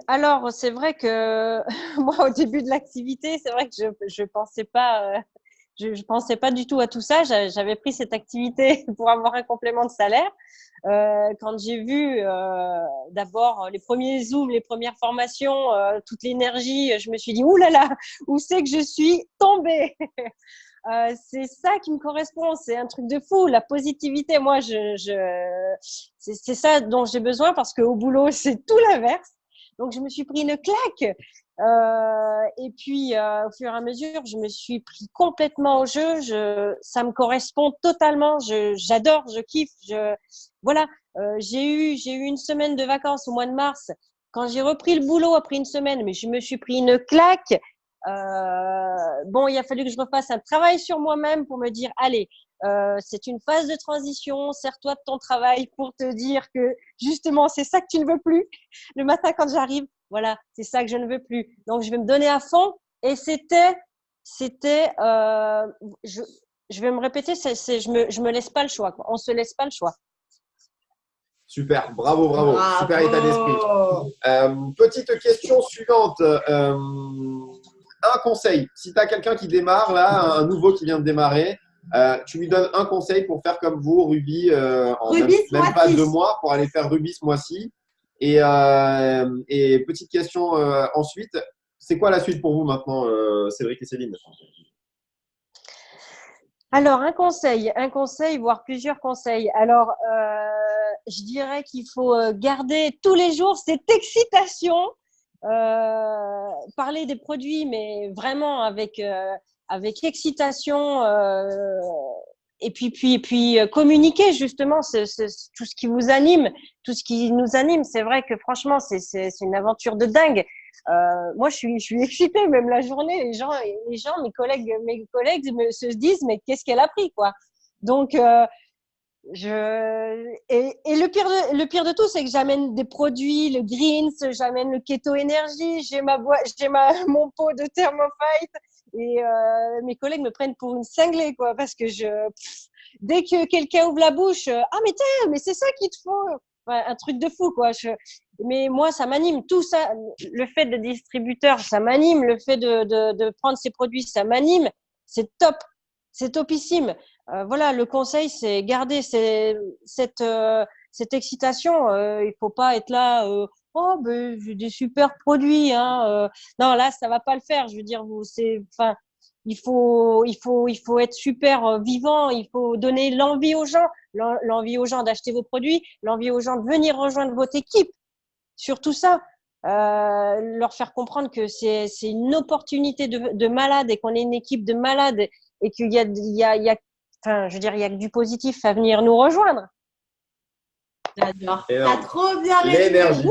Alors, c'est vrai que moi, au début de l'activité, c'est vrai que je pensais pas du tout à tout ça. J'avais pris cette activité pour avoir un complément de salaire. Quand j'ai vu d'abord les premiers Zooms, les premières formations, toute l'énergie, je me suis dit, ouh là là, où c'est que je suis tombée? C'est ça qui me correspond, c'est un truc de fou, la positivité. Moi, c'est ça dont j'ai besoin parce qu'au boulot, c'est tout l'inverse. Donc, je me suis pris une claque. Et puis, au fur et à mesure, je me suis pris complètement au jeu. Ça me correspond totalement. J'adore, je kiffe. Voilà. J'ai eu une semaine de vacances au mois de mars. Quand j'ai repris le boulot après une semaine, mais je me suis pris une claque. Bon, il a fallu que je refasse un travail sur moi-même pour me dire, allez, c'est une phase de transition, sers-toi de ton travail pour te dire que justement, c'est ça que tu ne veux plus. Le matin, quand j'arrive, voilà, c'est ça que je ne veux plus. Donc, je vais me donner à fond. Et c'était, je vais me répéter, je me laisse pas le choix, quoi. On se laisse pas le choix. Super, bravo, bravo. Super état d'esprit. Petite question suivante. Un conseil. Si tu as quelqu'un qui démarre, là, un nouveau qui vient de démarrer, tu lui donnes un conseil pour faire comme vous, Ruby, en même pas 2 mois, pour aller faire Ruby ce mois-ci. Et petite question ensuite, c'est quoi la suite pour vous maintenant, Cédric et Céline? Alors, un conseil, voire plusieurs conseils. Alors, je dirais qu'il faut garder tous les jours cette excitation, parler des produits, mais vraiment avec excitation, et puis communiquer justement tout ce qui vous anime, tout ce qui nous anime. C'est vrai que franchement, c'est une aventure de dingue. Moi, je suis excitée même la journée. Les gens, mes collègues se disent mais qu'est-ce qu'elle a pris quoi. Donc et le pire de tout, c'est que j'amène des produits, le Greens, j'amène le Keto Energy, j'ai mon pot de Thermophyte et mes collègues me prennent pour une cinglée quoi parce que dès que quelqu'un ouvre la bouche, mais c'est ça qu'il te faut. Ouais, un truc de fou quoi. Mais moi ça m'anime tout ça, le fait de distributeur ça m'anime, le fait de prendre ces produits ça m'anime, c'est top, c'est topissime. Voilà, le conseil c'est garder cette excitation, il faut pas être là j'ai des super produits hein, non là ça va pas le faire, je veux dire il faut être super vivant, il faut donner l'envie aux gens d'acheter vos produits, l'envie aux gens de venir rejoindre votre équipe. Surtout ça, leur faire comprendre que c'est une opportunité de malade et qu'on est une équipe de malades et qu'il y a je veux dire, il y a que du positif à venir nous rejoindre. J'adore. T'as trop bien l'énergie.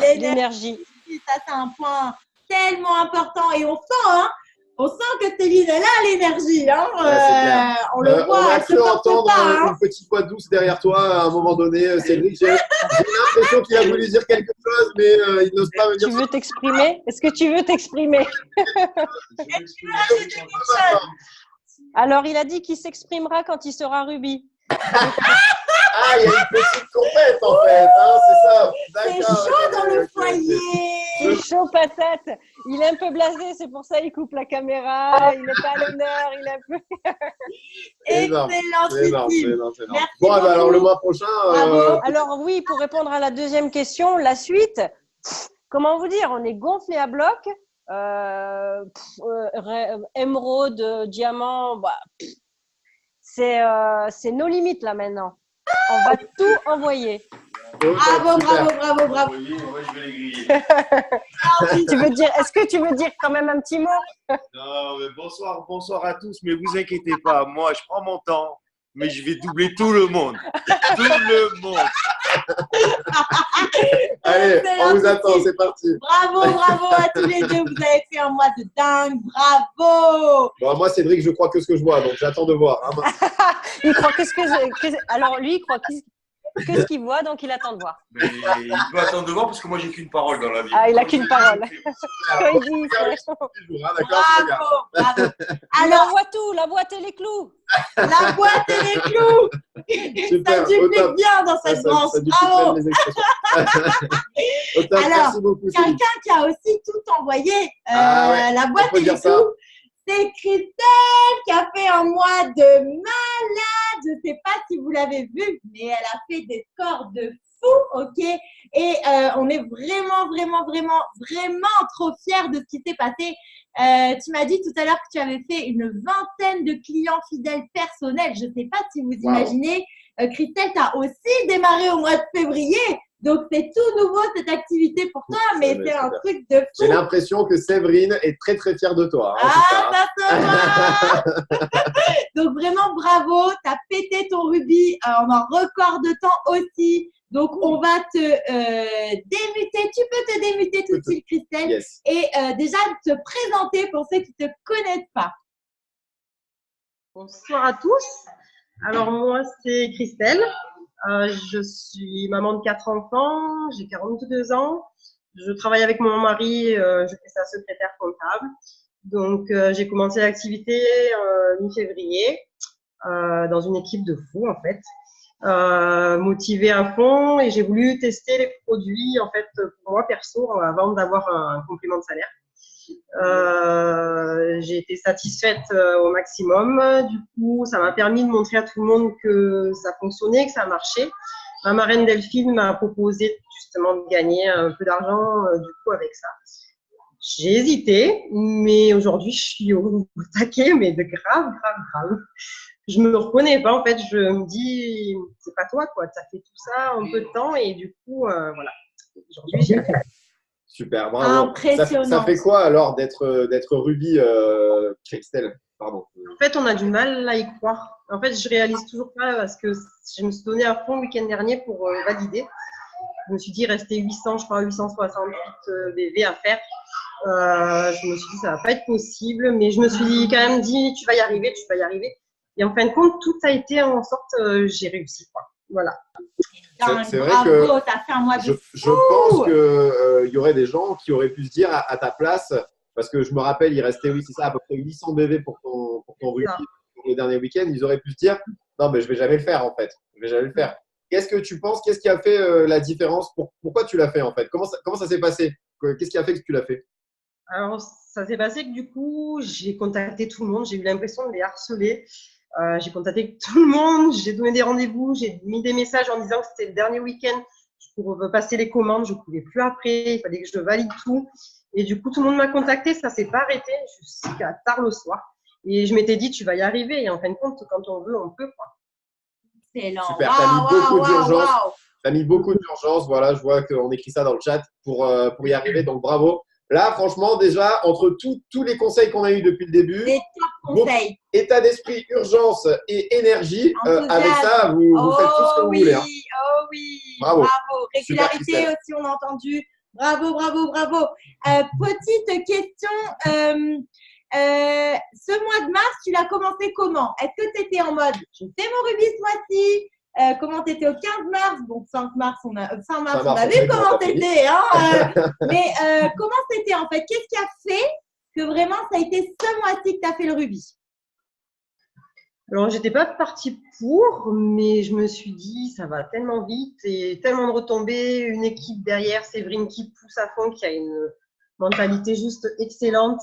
L'énergie. Ça, c'est un point tellement important et on sent, hein. On sent que Céline, elle a l'énergie. Hein. On le voit. On a cru entendre une petite voix douce derrière toi à un moment donné, Cédric. J'ai l'impression qu'il a voulu dire quelque chose, mais il n'ose pas me dire. Tu veux t'exprimer? Est-ce que tu veux t'exprimer? Alors, il a dit qu'il s'exprimera quand il sera Ruby. Ah, il y a une petite compète en fait, hein, c'est ça. C'est chaud dans le foyer. C'est chaud patate. Il est un peu blasé, c'est pour ça qu'il coupe la caméra. Il n'est pas à l'honneur, il est un peu. Excellent. Merci bon, alors le mois prochain. Alors oui, pour répondre à la deuxième question, la suite. Comment vous dire? On est gonflé à bloc. Émeraude, diamant, c'est nos limites là maintenant. On va tout envoyer. Bravo. Moi, je vais les griller. Est-ce que tu veux dire quand même un petit mot? Non, mais bonsoir à tous. Mais vous inquiétez pas, moi, je prends mon temps, mais je vais doubler tout le monde. Tout le monde. Allez, on vous attend, c'est parti. Bravo à tous les deux. Vous avez fait un mois de dingue. Bravo. Bon, moi, Cédric, je crois que ce que je vois, donc j'attends de voir. Hein. Il croit alors lui, il croit que ce qu'il voit, donc il attend de voir. Mais il peut attendre de voir parce que moi, j'ai qu'une parole dans la vie. Ah, il a qu'une parole. Quand il dit, Bravo. Alors, on voit tout, la boîte et les clous. La boîte et les clous. Super, ça duplique bien dans cette branche. Bravo. Alors, quelqu'un qui a aussi tout envoyé, la boîte et les clous. C'est Christelle qui a fait un mois de malade. Je ne sais pas si vous l'avez vu, mais elle a fait des scores de fou, ok? Et on est vraiment trop fiers de ce qui s'est passé. Tu m'as dit tout à l'heure que tu avais fait une vingtaine de clients fidèles personnels. Je ne sais pas si vous imaginez. Christelle, tu as aussi démarré au mois de février. Donc, c'est tout nouveau cette activité pour toi, mais c'est un truc de fou. J'ai l'impression que Séverine est très fière de toi. Hein, ça se voit. Donc, vraiment, bravo. Tu as pété ton Ruby en un record de temps aussi. Donc, on va te démuter. Tu peux te démuter tout de suite, Christelle. Yes. Et déjà, te présenter pour ceux qui ne te connaissent pas. Bonsoir à tous. Alors, moi, c'est Christelle. Je suis maman de 4 enfants, j'ai 42 ans. Je travaille avec mon mari, je fais sa secrétaire comptable. Donc, j'ai commencé l'activité mi-février dans une équipe de fous, en fait. motivée à fond, et j'ai voulu tester les produits, en fait, pour moi, perso, avant d'avoir un complément de salaire. J'ai été satisfaite au maximum. Du coup, ça m'a permis de montrer à tout le monde que ça fonctionnait, que ça marchait. Ma marraine Delphine m'a proposé justement de gagner un peu d'argent du coup avec ça. J'ai hésité, mais aujourd'hui, je suis au taquet, mais de grave. Je me reconnais pas, en fait. Je me dis, c'est pas toi, quoi. Tu as fait tout ça en peu de temps, et du coup, voilà. Aujourd'hui, j'ai fait. Super, bravo. Ça fait quoi alors d'être Ruby, Christelle? Pardon. En fait, on a du mal à y croire. En fait, je réalise toujours pas parce que je me suis donné à fond le week-end dernier pour valider. Je me suis dit, il restait 800, je crois, 868 BV à faire. Je me suis dit, ça va pas être possible, mais je me suis quand même dit, tu vas y arriver, tu vas y arriver. Et en fin de compte, tout a été en sorte, j'ai réussi, quoi. Voilà. C'est vrai que je pense qu'il y aurait des gens qui auraient pu se dire à ta place, parce que je me rappelle, il restait, oui, c'est ça, à peu près 800 BV pour ton rugby pour le dernier week-end. Ils auraient pu se dire, non, mais je vais jamais le faire, en fait. Je vais jamais le faire. Qu'est-ce que tu penses? Qu'est-ce qui a fait la différence? Pourquoi tu l'as fait, en fait? Comment ça s'est passé? Qu'est-ce qui a fait que tu l'as fait? Alors, ça s'est passé que du coup, j'ai contacté tout le monde. J'ai eu l'impression de les harceler. J'ai contacté tout le monde, j'ai donné des rendez-vous, j'ai mis des messages en disant que c'était le dernier week-end pour passer les commandes, je ne pouvais plus après, il fallait que je valide tout. Et du coup, tout le monde m'a contacté, ça ne s'est pas arrêté jusqu'à tard le soir. Et je m'étais dit, tu vas y arriver. Et en fin de compte, quand on veut, on peut, quoi. Excellent. Super, tu as mis beaucoup d'urgence. Tu as mis beaucoup d'urgence, voilà, je vois qu'on écrit ça dans le chat pour y arriver, donc bravo. Là, franchement, déjà, entre tous les conseils qu'on a eus depuis le début, les top conseils. État d'esprit, urgence et énergie, avec ça, vous faites tout ce que vous voulez. Hein. Oh oui, bravo. Régularité aussi, on a entendu. Bravo. Petite question, ce mois de mars, tu l'as commencé comment? Est-ce que tu étais en mode, je fais mon rubis ce mois-ci? Comment tu étais au 15 mars? Donc, 5 mars, on a vu comment tu étais. Hein, mais comment c'était en fait? Qu'est-ce qui a fait que vraiment ça a été ce mois-ci que tu as fait le rubis? Alors, j'étais pas partie pour, mais je me suis dit, ça va tellement vite et tellement de retombées. Une équipe derrière, Séverine qui pousse à fond, qui a une mentalité juste excellente.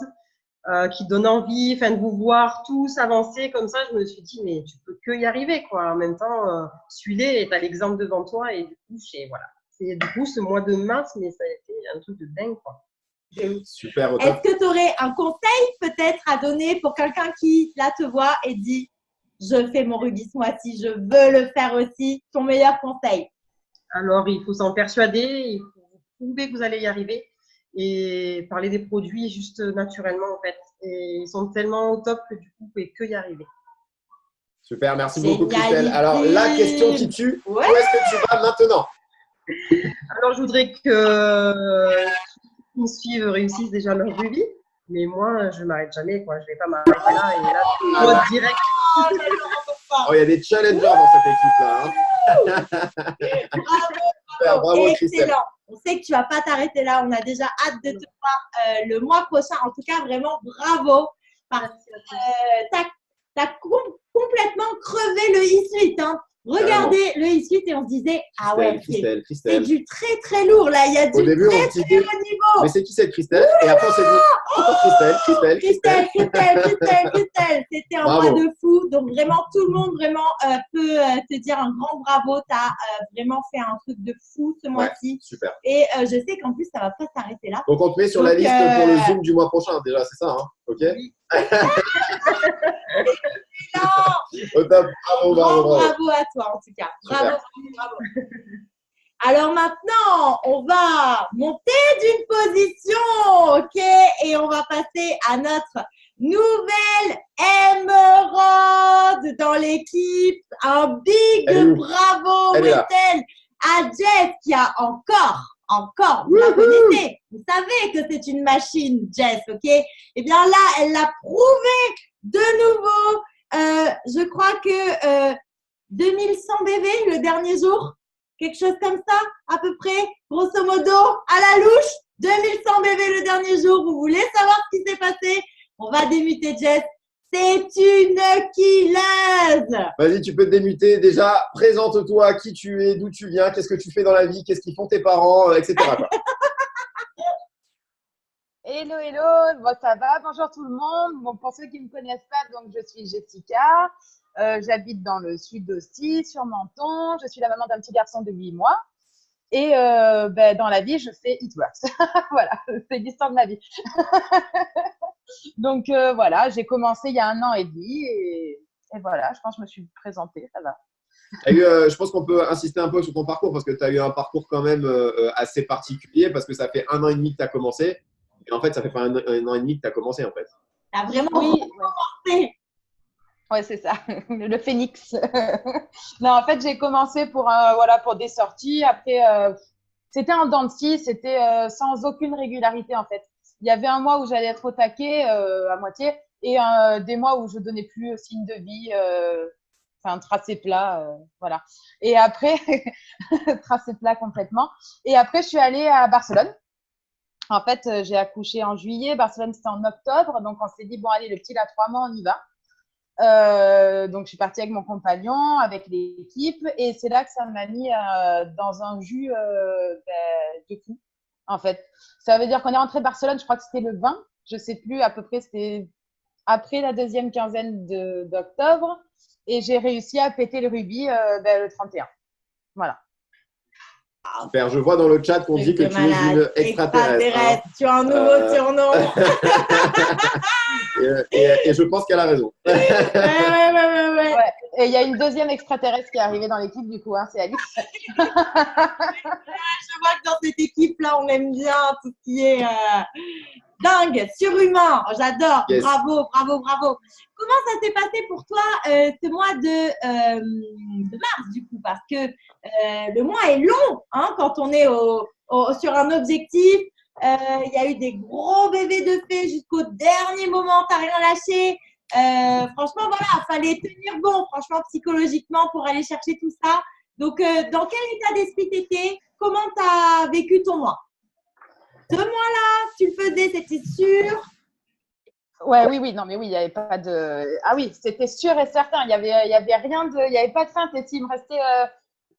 Qui donne envie, de vous voir tous avancer comme ça. Je me suis dit, mais tu peux que y arriver, quoi. En même temps, suis-les et tu as l'exemple devant toi. Et du coup, voilà. C'est du coup ce mois de mars, mais ça a été un truc de dingue, quoi. Super. Est-ce que tu aurais un conseil peut-être à donner pour quelqu'un qui, là, te voit et dit, je fais mon rugby ce mois-ci, je veux le faire aussi? Ton meilleur conseil? Alors, il faut s'en persuader, il faut prouver que vous allez y arriver. Et parler des produits juste naturellement, en fait. Et ils sont tellement au top que du coup, vous pouvez que y arriver. Super, merci beaucoup, Christelle. Alors, la question qui tue, où est-ce que tu vas maintenant? Alors, je voudrais que ceux qui me suivent réussissent déjà leur rugby. Mais moi, je ne m'arrête jamais, quoi. Je ne vais pas m'arrêter là. Et là, c'est mode direct. Il y a des challengers dans cette équipe-là. Hein. Bravo, excellent. On sait que tu ne vas pas t'arrêter là. On a déjà hâte de te voir le mois prochain. En tout cas, vraiment, bravo. Parce que tu as complètement crevé le e-suite. Hein. Regardez le e-suite et on se disait, ah ouais, c'est du très très lourd là. Il y a du très haut niveau. Mais c'est qui cette Christelle? Et après, on s'est dit, Christelle. C'était un mois de fou. Donc vraiment, tout le monde peut te dire un grand bravo. Tu as vraiment fait un truc de fou ce mois-ci. Super. Et je sais qu'en plus, ça ne va pas s'arrêter là. Donc on te met sur la liste pour le Zoom du mois prochain déjà, c'est ça, hein? Ok. Oui. Bravo à toi en tout cas. Bravo. Alors maintenant, on va monter d'une position, ok, et on va passer à notre nouvelle émeraude dans l'équipe. Un big bravo, Wettel, à Jess qui a encore, vous la connaissez, vous savez que c'est une machine, Jess, ok? Eh bien là, elle l'a prouvé de nouveau. Je crois que 2100 BV le dernier jour, quelque chose comme ça, à peu près, grosso modo, à la louche, 2100 BV le dernier jour. Vous voulez savoir ce qui s'est passé? On va démuter Jess. C'est une killeuse. Vas-y, tu peux te démuter. Déjà, présente-toi, qui tu es, d'où tu viens, qu'est-ce que tu fais dans la vie, qu'est-ce qu'ils font tes parents, etc. quoi. Hello, hello, bon, ça va? Bonjour tout le monde. Bon, pour ceux qui ne me connaissent pas, donc je suis Jessica. J'habite dans le sud aussi, sur Menton. Je suis la maman d'un petit garçon de 8 mois. Et dans la vie, je fais It Works. Voilà, c'est l'histoire de ma vie. Donc voilà, j'ai commencé il y a 1 an et demi et voilà, je pense que je me suis présentée, ça va. Je pense qu'on peut insister un peu sur ton parcours parce que tu as eu un parcours quand même assez particulier parce que ça fait 1 an et demi que tu as commencé. Et en fait, ça fait pas un an et demi que tu as commencé en fait. Tu as vraiment commencé. Ouais, c'est ça, le phénix. Non, en fait, j'ai commencé pour des sorties. Après, c'était en dents de scie, c'était sans aucune régularité en fait. Il y avait un mois où j'allais être au taquet à moitié et des mois où je donnais plus signe de vie, tracé plat, voilà. Et après, tracé plat complètement. Et après, je suis allée à Barcelone. En fait, j'ai accouché en juillet. Barcelone, c'était en octobre. Donc, on s'est dit, bon, allez, le petit, il a 3 mois, on y va. Donc, je suis partie avec mon compagnon, avec l'équipe. Et c'est là que ça m'a mis dans un jus de fou, en fait. Ça veut dire qu'on est rentré à Barcelone, je crois que c'était le 20. Je ne sais plus, à peu près, c'était après la 2e quinzaine d'octobre. Et j'ai réussi à péter le rubis le 31. Voilà. Super, je vois dans le chat qu'on dit que tu es une extraterrestre. Hein. Tu as un nouveau surnom. et je pense qu'elle a raison. Ouais. Et il y a une 2e extraterrestre qui est arrivée dans l'équipe, du coup, hein, c'est Alice. Je vois que dans cette équipe-là, on aime bien tout ce qui est dingue, surhumain. J'adore. Yes. Bravo. Comment ça s'est passé pour toi ce mois de mars, du coup? Parce que le mois est long hein, quand on est sur un objectif. Il y a eu des gros bébés de fées jusqu'au dernier moment. Tu n'as rien lâché. Franchement, voilà, fallait tenir bon, franchement, psychologiquement, pour aller chercher tout ça. Donc, dans quel état d'esprit tu étais? Comment tu as vécu ton mois? Ce mois-là, tu le faisais, c'était sûr? Oui, non, mais oui, il n'y avait pas de… Ah oui, c'était sûr et certain, il y avait rien de… Il n'y avait pas de feinte. Et s'il me restait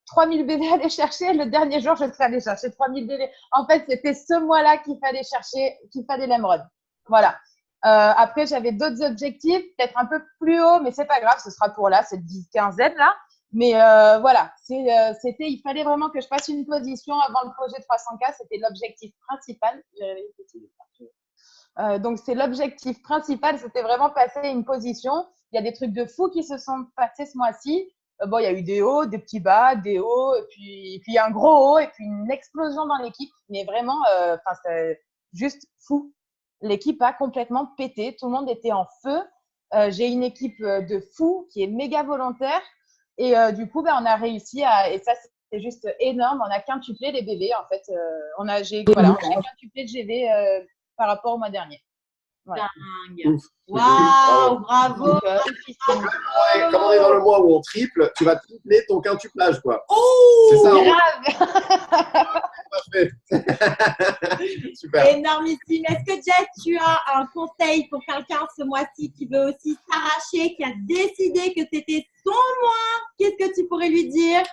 3000 bébés à aller chercher, le dernier jour, je serais allée chercher 3000 bébés. En fait, c'était ce mois-là qu'il fallait chercher, qu'il fallait l'émeraude. Voilà. Après, j'avais d'autres objectifs, peut-être un peu plus haut, mais c'est pas grave, ce sera pour là, cette 10-15 là. Mais voilà, il fallait vraiment que je fasse une position avant le projet 300K, c'était l'objectif principal. Donc, c'est l'objectif principal, c'était vraiment passer une position. Il y a des trucs de fou qui se sont passés ce mois-ci. Bon, il y a eu des hauts, des petits bas, des hauts, et puis un gros haut, et puis une explosion dans l'équipe. Mais vraiment, c'est juste fou. L'équipe a complètement pété, tout le monde était en feu. J'ai une équipe de fous qui est méga volontaire. Et du coup, on a réussi et ça, c'est juste énorme. On a quintuplé les bébés, en fait. J'ai quintuplé de GV par rapport au mois dernier. Voilà. Dingue. Waouh, bravo. Comme on est dans le mois où on triple, tu vas tripler ton quintuplage, quoi. Oh, c'est ça. Super. Énormissime. Est-ce que Jess, tu as un conseil pour quelqu'un ce mois-ci qui veut aussi s'arracher, qui a décidé que c'était son mois? Qu'est-ce que tu pourrais lui dire?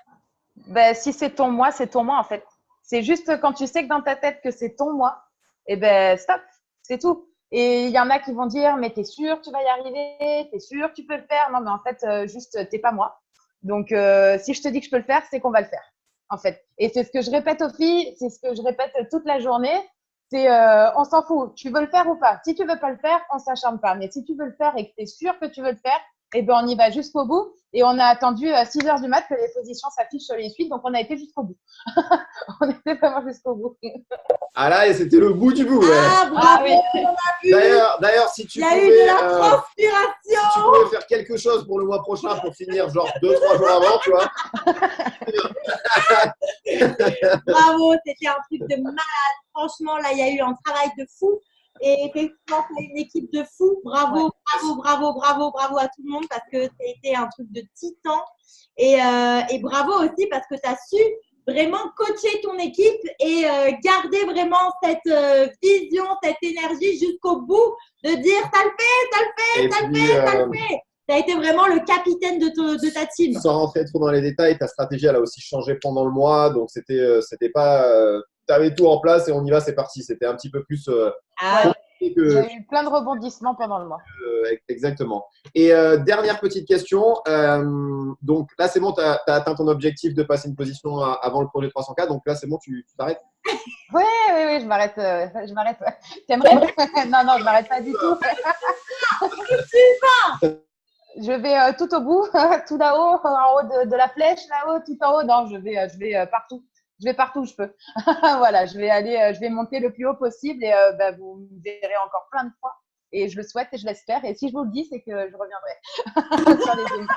Si c'est ton mois, c'est ton mois en fait. C'est juste quand tu sais que dans ta tête que c'est ton mois, stop, c'est tout. Et il y en a qui vont dire, mais t'es sûr tu vas y arriver? T'es sûr tu peux le faire? Non, mais en fait, juste, t'es pas moi. Donc, si je te dis que je peux le faire, c'est qu'on va le faire, en fait. Et c'est ce que je répète aux filles, c'est ce que je répète toute la journée. C'est, on s'en fout. Tu veux le faire ou pas? Si tu veux pas le faire, on s'acharne pas. Mais si tu veux le faire et que t'es sûr que tu veux le faire, on y va jusqu'au bout. Et on a attendu 6 heures du mat que les positions s'affichent sur les suites. Donc, on a été jusqu'au bout. On était vraiment jusqu'au bout. Ah là, et c'était le bout du bout. Ah, bravo, oui. D'ailleurs, si tu pouvais… Il y a eu de la transpiration. Si tu pouvais faire quelque chose pour le mois prochain pour finir genre 2-3 jours avant, tu vois. Bravo, c'était un truc de malade. Franchement, là, il y a eu un travail de fou. Et effectivement, tu as une équipe de fous. Bravo, ouais. bravo à tout le monde parce que ça a été un truc de titan. Et bravo aussi parce que tu as su vraiment coacher ton équipe et garder vraiment cette vision, cette énergie jusqu'au bout de dire ça le fait, ça le fait, ça le fait, ça le fait. Tu as été vraiment le capitaine de ta team. Sans rentrer trop dans les détails, ta stratégie elle a aussi changé pendant le mois, donc c'était pas tu avais tout en place et on y va, c'est parti. C'était un petit peu plus J'ai eu plein de rebondissements pendant le mois. Exactement. Et dernière petite question. Donc là, c'est bon, tu as atteint ton objectif de passer une position avant le projet 300K. Donc là, c'est bon, tu t'arrêtes? Oui, je m'arrête. T'aimerais? Non, je m'arrête pas du tout. Je vais tout au bout, tout là-haut, en haut de la flèche, là-haut, tout en haut. Non, je vais partout. Je vais partout où je peux. Voilà, je vais monter le plus haut possible et vous me verrez encore plein de fois. Et je le souhaite et je l'espère. Et si je vous le dis, c'est que je reviendrai sur les Zooms.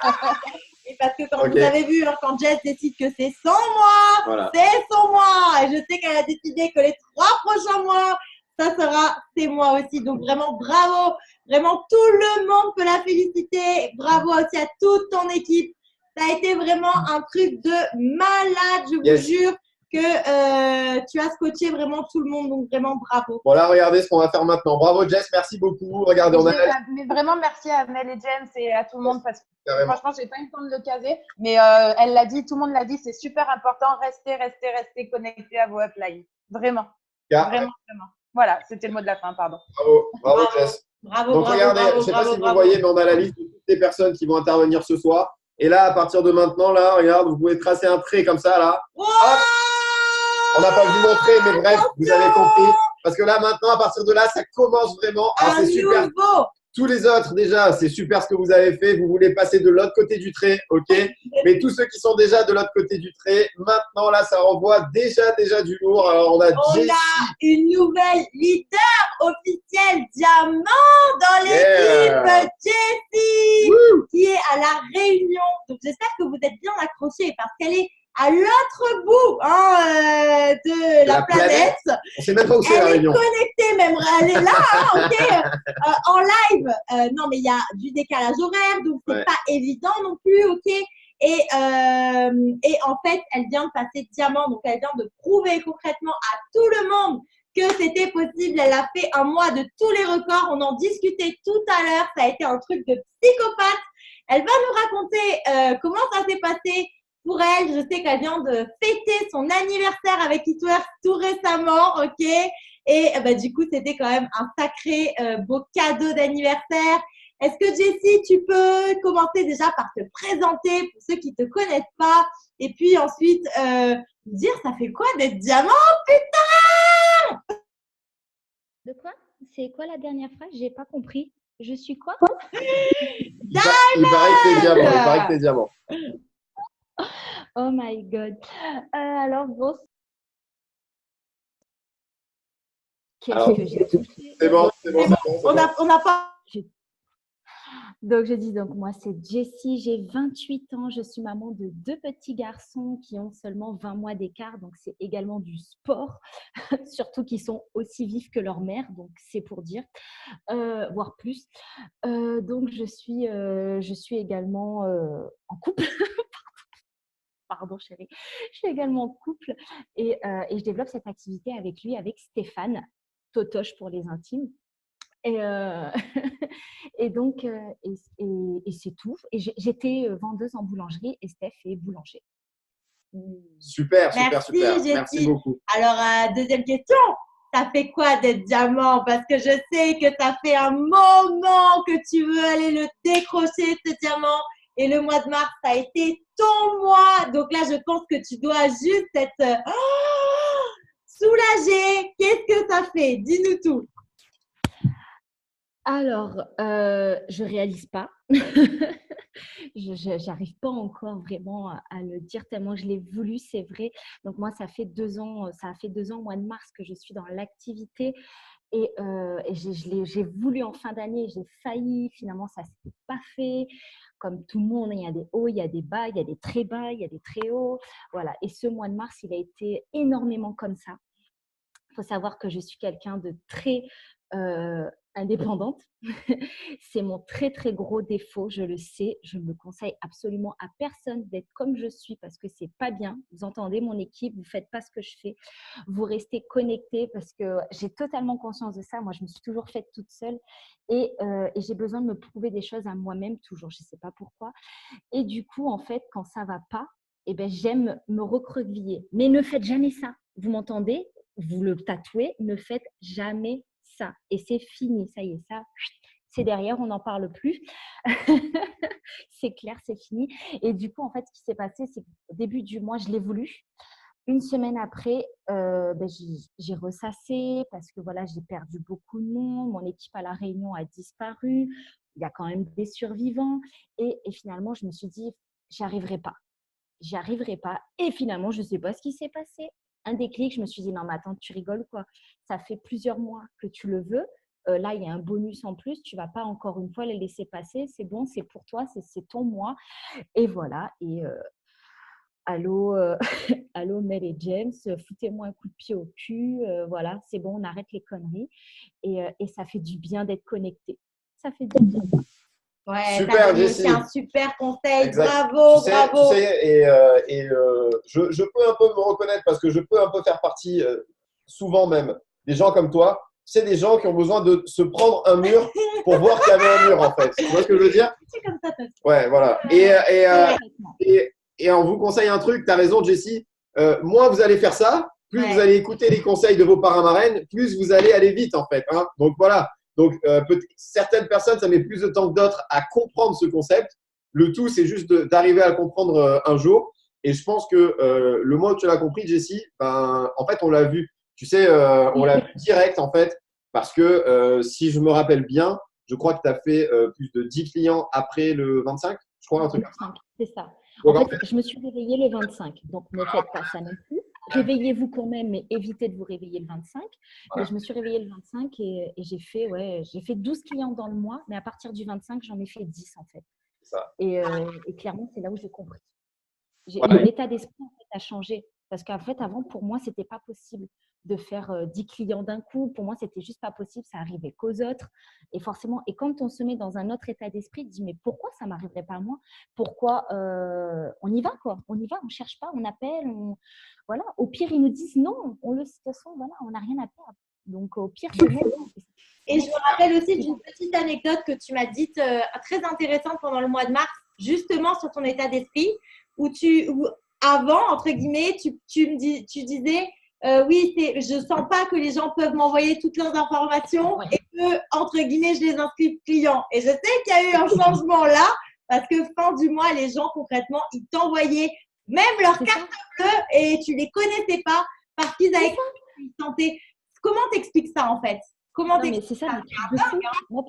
Et parce que quand vous avez vu, quand Jess décide que c'est 100 mois, c'est 100 mois. Et je sais qu'elle a décidé que les 3 prochains mois, ça sera ces mois aussi. Donc vraiment, bravo. Vraiment, tout le monde peut la féliciter. Bravo aussi à toute ton équipe. Ça a été vraiment un truc de malade, je vous jure. Que tu as scotché vraiment tout le monde, donc vraiment bravo. Bon là, regardez ce qu'on va faire maintenant. Bravo Jess, merci beaucoup. Regardez, on a… Mais vraiment merci à Mel et James et à tout le monde parce que franchement, j'ai pas eu le temps de le caser, mais elle l'a dit, tout le monde l'a dit, c'est super important. Restez connectés à vos uplines. Vraiment. Vraiment. Voilà, c'était le mot de la fin, pardon. Bravo Jess. Donc regardez, je ne sais pas si vous voyez, mais on a la liste de toutes les personnes qui vont intervenir ce soir. Et là, à partir de maintenant, là, regarde, vous pouvez tracer un trait comme ça, là. Hop. On n'a pas vu montrer, mais bref, vous avez compris. Parce que là, maintenant, à partir de là, ça commence vraiment. C'est super. Tous les autres, déjà, c'est super ce que vous avez fait. Vous voulez passer de l'autre côté du trait, ok? Mais tous ceux qui sont déjà de l'autre côté du trait, maintenant, là, ça renvoie déjà du lourd. Alors, on a une nouvelle leader officielle diamant dans l'équipe, Jessie, qui est à La Réunion. Donc, j'espère que vous êtes bien accrochés parce qu'elle est à l'autre bout de la planète. On sait même pas où c'est La Réunion. Elle est connectée même, elle est là, en live. Non, mais il y a du décalage horaire, donc c'est pas évident non plus, ok. Et en fait, elle vient de passer diamant, donc elle vient de prouver concrètement à tout le monde que c'était possible. Elle a fait un mois de tous les records. On en discutait tout à l'heure. Ça a été un truc de psychopathe. Elle va nous raconter comment ça s'est passé. Pour elle, je sais qu'elle vient de fêter son anniversaire avec Hitworks tout récemment, ok. Et du coup, c'était quand même un sacré beau cadeau d'anniversaire. Est-ce que Jessie, tu peux commencer déjà par te présenter pour ceux qui ne te connaissent pas et puis ensuite dire ça fait quoi d'être diamant, putain? De quoi? C'est quoi la dernière phrase? J'ai pas compris. Je suis quoi? Il paraît que t'es diamant. Oh my god. Alors, bon. Qu'est-ce que j'ai touché? C'est bon. On n'a pas. Donc, je dis, moi, c'est Jessie, j'ai 28 ans, je suis maman de 2 petits garçons qui ont seulement 20 mois d'écart, donc c'est également du sport, surtout qu'ils sont aussi vifs que leur mère, donc c'est pour dire, voire plus. Donc, je suis également en couple. Pardon chérie, je suis également en couple et je développe cette activité avec lui, avec Stéphane, Totoche pour les intimes. Et donc, et c'est tout. Et j'étais vendeuse en boulangerie et Steph est boulanger. Super. Merci beaucoup. Alors, deuxième question. Ça fait quoi d'être diamant? Parce que je sais que ça fait un moment que tu veux aller le décrocher, ce diamant. Et le mois de mars, ça a été ton mois. Donc là, je pense que tu dois juste être soulagée. Qu'est-ce que ça fait? Dis-nous tout. Alors, je réalise pas. J'arrive pas encore vraiment à le dire tellement je l'ai voulu, c'est vrai. Donc moi, ça fait 2 ans au mois de mars que je suis dans l'activité et j'ai voulu en fin d'année, j'ai failli, finalement ça s'est pas fait. Comme tout le monde, il y a des hauts, il y a des bas, il y a des très bas, il y a des très hauts. Voilà. Et ce mois de mars, il a été énormément comme ça. Il faut savoir que je suis quelqu'un de très indépendante. C'est mon très, très gros défaut, je le sais. Je ne me conseille absolument à personne d'être comme je suis parce que c'est pas bien. Vous entendez mon équipe, vous faites pas ce que je fais. Vous restez connectés parce que j'ai totalement conscience de ça. Moi, je me suis toujours faite toute seule et j'ai besoin de me prouver des choses à moi-même toujours. Je sais pas pourquoi. Et du coup, en fait, quand ça va pas, eh ben, j'aime me recroqueviller. Mais ne faites jamais ça. Vous m'entendez? Vous le tatouez, ne faites jamais ça. Et c'est fini, ça y est, ça, c'est derrière, on n'en parle plus. C'est clair, c'est fini. Et du coup, en fait, ce qui s'est passé, c'est qu'au début du mois, je l'ai voulu. Une semaine après, j'ai ressassé parce que voilà, j'ai perdu beaucoup de monde. Mon équipe à La Réunion a disparu. Il y a quand même des survivants. Et finalement, je me suis dit, j'y arriverai pas. J'y arriverai pas. Et finalement, je ne sais pas ce qui s'est passé. Un déclic, je me suis dit, non, mais attends, tu rigoles quoi? Ça fait plusieurs mois que tu le veux. Là, il y a un bonus en plus. Tu ne vas pas encore une fois les laisser passer. C'est bon, c'est pour toi, c'est ton mois. Et voilà. Et allô, allô, Mel et James, foutez-moi un coup de pied au cul. Voilà, c'est bon, on arrête les conneries. Et ça fait du bien d'être connecté. Ça fait du bien. Ouais, Super, c'est Jessie. un super conseil. Exact. Bravo, Tu sais, bravo. je peux un peu me reconnaître parce que je peux un peu faire partie, souvent même, des gens comme toi. C'est des gens qui ont besoin de se prendre un mur pour voir qu'il y avait un mur, en fait. Tu vois ce que je veux dire? C'est comme ça, toi. Ouais, voilà. Et on vous conseille un truc, tu as raison, Jessie. Moins vous allez faire ça, plus Ouais. vous allez écouter les conseils de vos parrains-marraines, plus vous allez aller vite, en fait. Hein. Donc, voilà. Donc, certaines personnes, ça met plus de temps que d'autres à comprendre ce concept. Le tout, c'est juste d'arriver à le comprendre un jour. Et je pense que le mois où tu l'as compris, Jessie, ben, en fait, on l'a vu. Tu sais, on l'a vu direct, en fait, parce que si je me rappelle bien, je crois que tu as fait plus de 10 clients après le 25, je crois, un truc comme ça. C'est ça. Donc, En fait, je me suis réveillée le 25. Donc, ne faites pas ça non plus. Réveillez-vous quand même, mais évitez de vous réveiller le 25. Mais je me suis réveillée le 25 et j'ai fait 12 clients dans le mois, mais à partir du 25, j'en ai fait 10 en fait. Ça. Et clairement, c'est là où j'ai compris. Ouais. Mon état d'esprit en fait, a changé. Parce qu'en fait, avant, pour moi, ce n'était pas possible de faire 10 clients d'un coup. Pour moi, c'était juste pas possible. Ça arrivait qu'aux autres. Et forcément, et quand on se met dans un autre état d'esprit, on se dit, mais pourquoi ça ne m'arriverait pas à moi? Pourquoi on y va, quoi? On y va, on ne cherche pas, on appelle. Voilà. Au pire, ils nous disent non. De toute façon, voilà, on n'a rien à perdre. Donc, au pire, c'est non. Et je me rappelle aussi d'une petite anecdote que tu m'as dite très intéressante pendant le mois de mars, justement sur ton état d'esprit, où avant, entre guillemets, tu disais oui, je sens pas que les gens peuvent m'envoyer toutes leurs informations et que, entre guillemets, je les inscris clients. Et je sais qu'il y a eu un changement là, parce que fin du mois, les gens, concrètement, ils t'envoyaient même leur carte bleue et tu les connaissais pas parce qu'ils avaient une santé. Comment t'expliques ça, en fait? Comment Non, mais c'est ça, le truc de fou. Moi,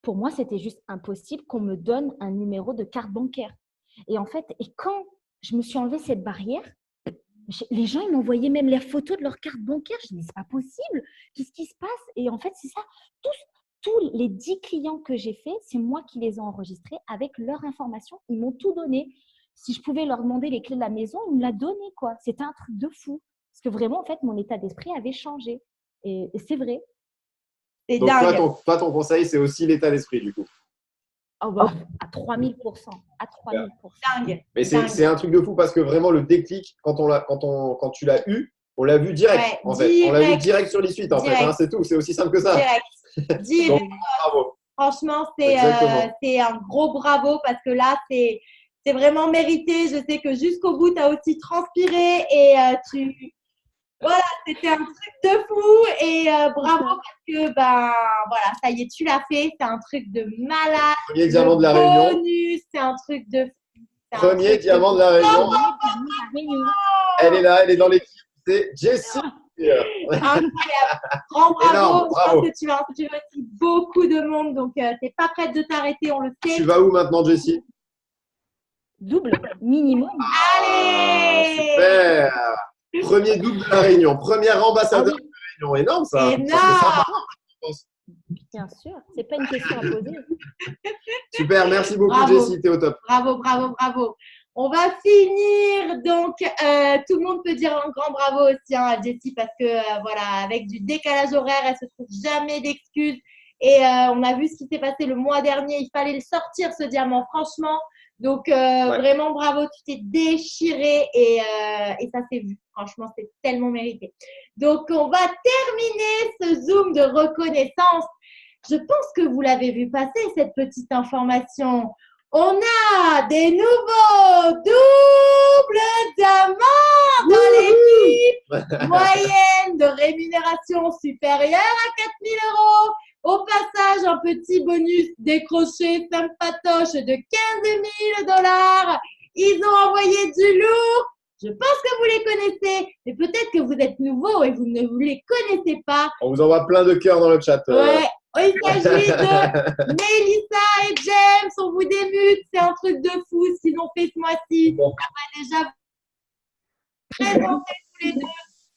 pour moi, c'était juste impossible qu'on me donne un numéro de carte bancaire. Et en fait, quand je me suis enlevé cette barrière, les gens, ils m'envoyaient même les photos de leur carte bancaire. Je me dis, c'est pas possible. Qu'est-ce qui se passe? Et en fait, c'est ça. Tous les 10 clients que j'ai faits, c'est moi qui les ai enregistrés avec leur information. Ils m'ont tout donné. Si je pouvais leur demander les clés de la maison, ils me l'ont donné, quoi. C'était un truc de fou. Parce que vraiment, en fait, mon état d'esprit avait changé. Et c'est vrai. C'est Donc, dingue. toi, ton conseil, c'est aussi l'état d'esprit, du coup. Oh bah, à 3000%. À 3000%. Dingue. Mais c'est un truc de fou parce que vraiment, le déclic, quand tu l'as eu, on l'a vu direct, Ouais, en fait. On l'a vu direct sur les suites, en fait. Direct. Hein, c'est tout. C'est aussi simple que ça. Direct. Donc, bravo. Franchement, Exactement. c'est un gros bravo parce que là, c'est vraiment mérité. Je sais que jusqu'au bout, tu as aussi transpiré et voilà, c'était un truc de fou et bravo parce que, voilà, ça y est, tu l'as fait. C'est un truc de malade. Premier diamant de la Réunion. Bonus, c'est un truc de Premier diamant de la Réunion. Elle est là, elle est dans l'équipe. C'est Jessie. Incroyable. Grand bravo. Énorme, bravo. Je pense que tu vas aussi beaucoup de monde, donc tu n'es pas prête de t'arrêter, on le sait. Tu vas où maintenant, Jessie? Double, minimum. Allez, super. Premier double de la Réunion. Première ambassadeur de la Réunion. Énorme, ça. Énorme. Ça, c'est sympa, je pense. Bien sûr, c'est pas une question à poser. Super, merci beaucoup, Bravo. Jessie. T'es au top. Bravo, bravo, bravo. On va finir, donc tout le monde peut dire un grand bravo aussi à Jessie parce que voilà, avec du décalage horaire, elle se trouve jamais d'excuses Et on a vu ce qui s'est passé le mois dernier. Il fallait le sortir, ce diamant, franchement. Donc, vraiment, bravo, tu t'es déchiré et ça s'est vu. Franchement, c'est tellement mérité. Donc, on va terminer ce Zoom de reconnaissance. Je pense que vous l'avez vu passer, cette petite information. On a des nouveaux doubles diamants dans l'équipe. Moyenne de rémunération supérieure à 4 000 €. Au passage, un petit bonus décroché sympatoche de 15 000 $. Ils ont envoyé du lourd. Je pense que vous les connaissez, mais peut-être que vous êtes nouveaux et vous ne les connaissez pas. On vous envoie plein de cœurs dans le chat. Ouais, il s'agit de Mélissa et James. On vous démute, c'est un truc de fou ce qu'ils ont fait ce mois-ci. On va déjà présenter tous les deux.